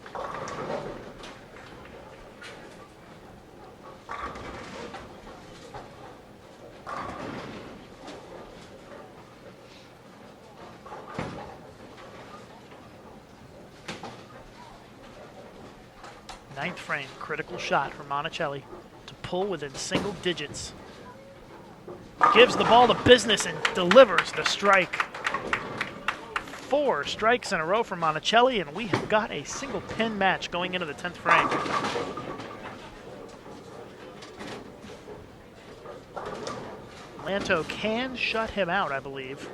S1: Ninth frame, critical shot for Monticelli to pull within single digits. Gives the ball to business and delivers the strike. 4 strikes in a row for Monticelli, and we have got a single pin match going into the 10th frame. Lanto can shut him out, I believe,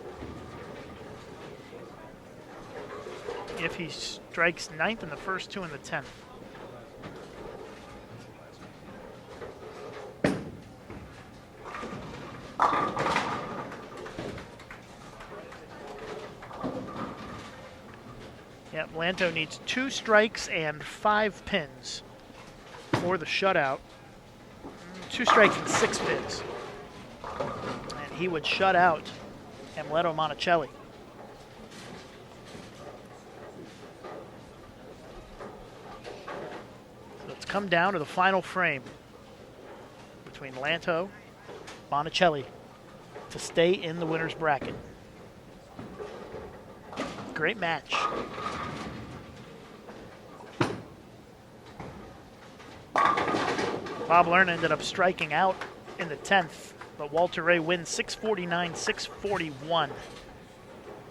S1: if he strikes 9th in the first 2 in the 10th. Yep, Lanto needs 2 strikes and 5 pins for the shutout. 2 strikes and 6 pins. And he would shut out Amleto Monticelli. So it's come down to the final frame between Lanto, Monticelli to stay in the winner's bracket. Great match. Bob Lerner ended up striking out in the 10th, but Walter Ray wins 649-641.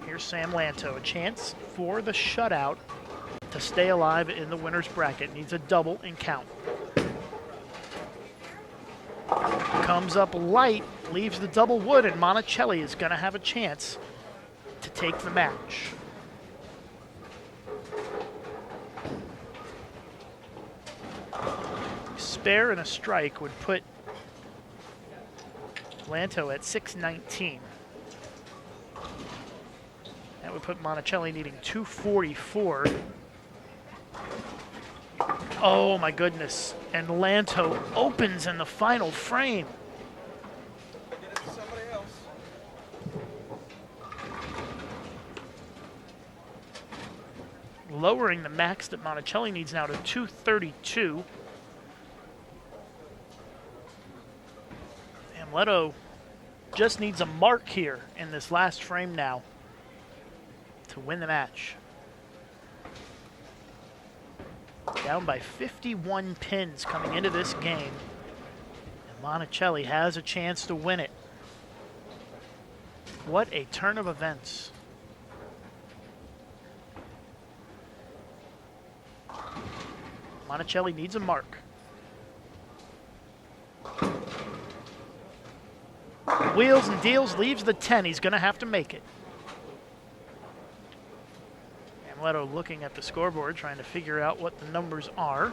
S1: Here's Sam Lanto, a chance for the shutout to stay alive in the winner's bracket. Needs a double and count. Comes up light, leaves the double wood, and Monticelli is going to have a chance to take the match. Spare and a strike would put Lanto at 619. That would put Monticelli needing 244. Oh my goodness. And Lanto opens in the final frame.
S3: Somebody else.
S1: Lowering the max that Monticelli needs now to 232. Leto just needs a mark here in this last frame now to win the match. Down by 51 pins coming into this game. And Monticelli has a chance to win it. What a turn of events. Monticelli needs a mark. Wheels and deals, leaves the 10. He's going to have to make it. Leto looking at the scoreboard, trying to figure out what the numbers are.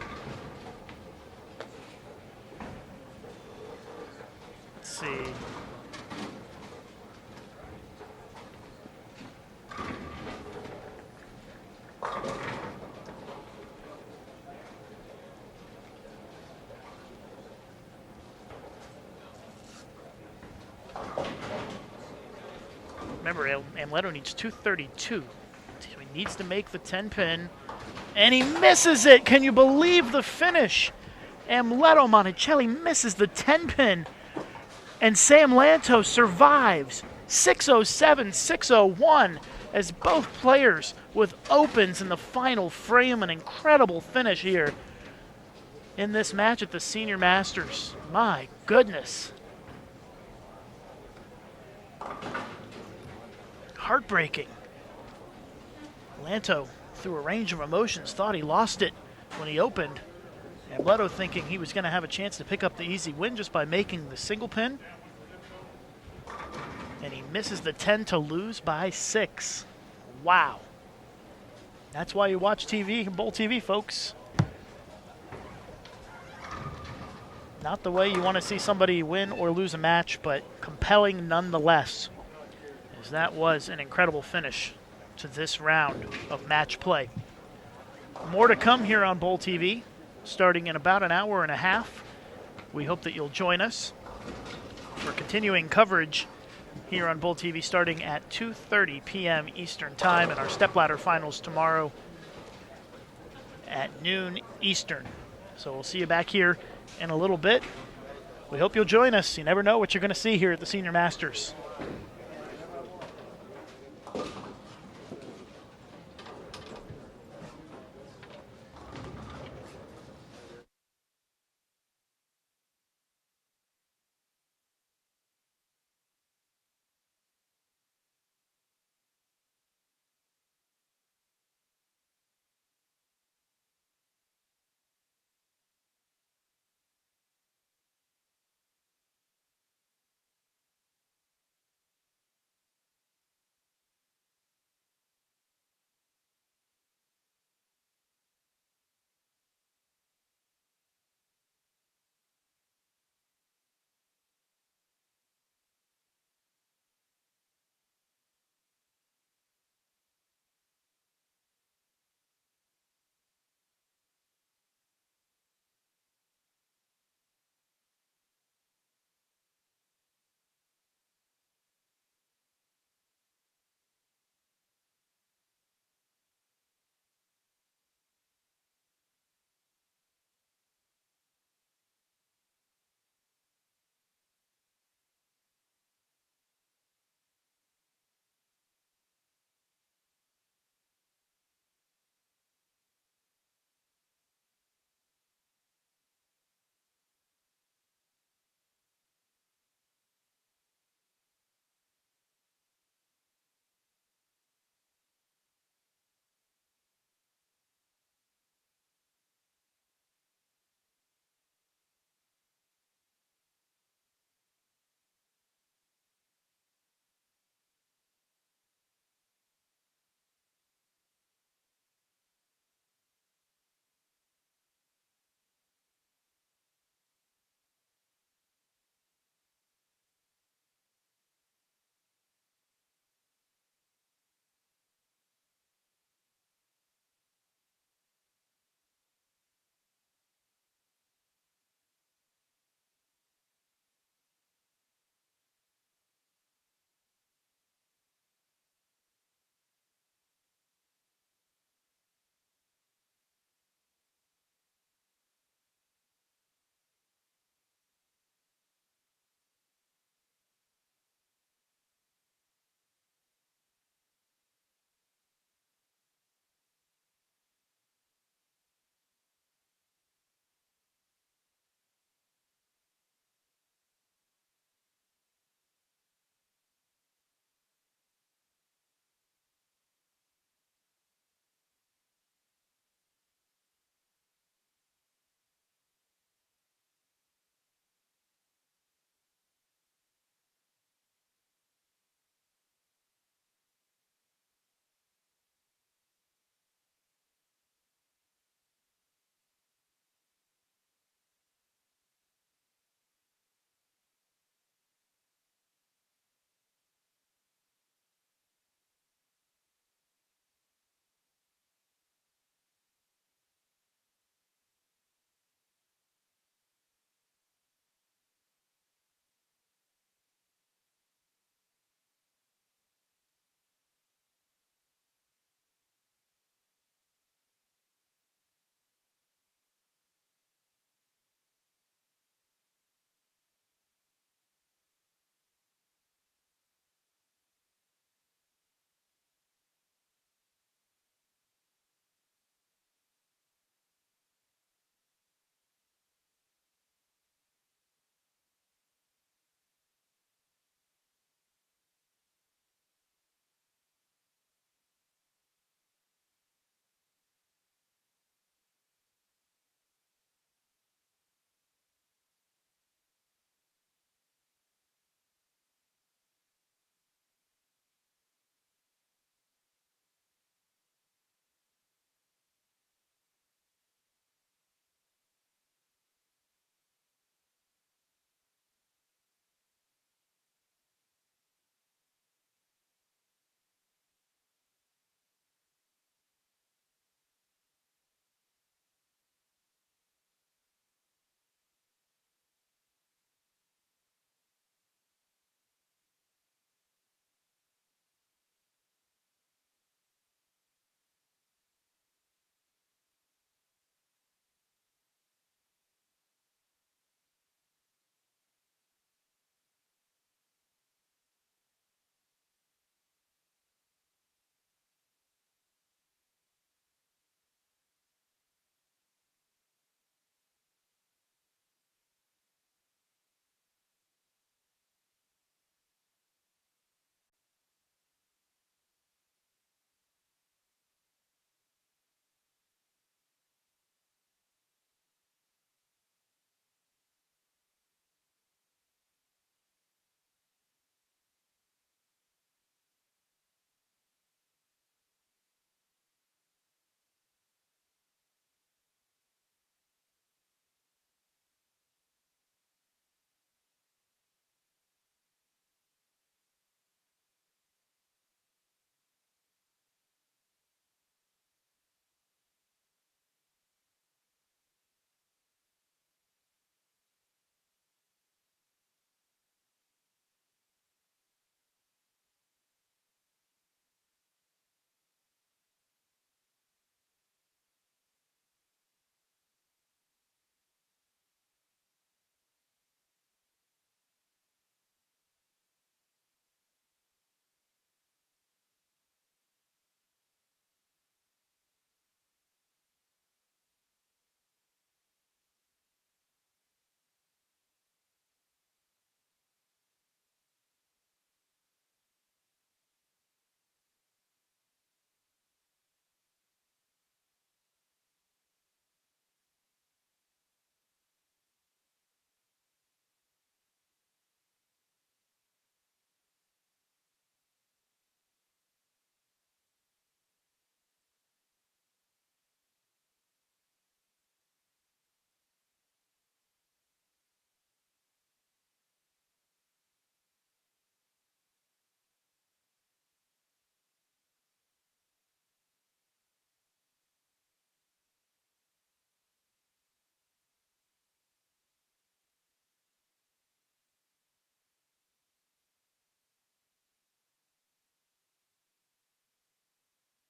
S1: Let's see. Remember, Amleto needs 232. So he needs to make the 10 pin, and he misses it. Can you believe the finish? Amleto Monticelli misses the 10 pin, and Sam Lanto survives. 607, 601, as both players with opens in the final frame. An incredible finish here in this match at the Senior Masters. My goodness. Heartbreaking. Lanto, through a range of emotions, thought he lost it when he opened. And Leto thinking he was going to have a chance to pick up the easy win just by making the single pin. And he misses the 10 to lose by 6. Wow. That's why you watch TV, Bowl TV, folks. Not the way you want to see somebody win or lose a match, but compelling nonetheless, as that was an incredible finish to this round of match play. More to come here on Bowl TV, starting in about an hour and a half. We hope that you'll join us for continuing coverage here on Bowl TV starting at 2:30 p.m. Eastern Time, and our stepladder finals tomorrow at noon Eastern. So we'll see you back here in a little bit. We hope you'll join us. You never know what you're going to see here at the Senior Masters.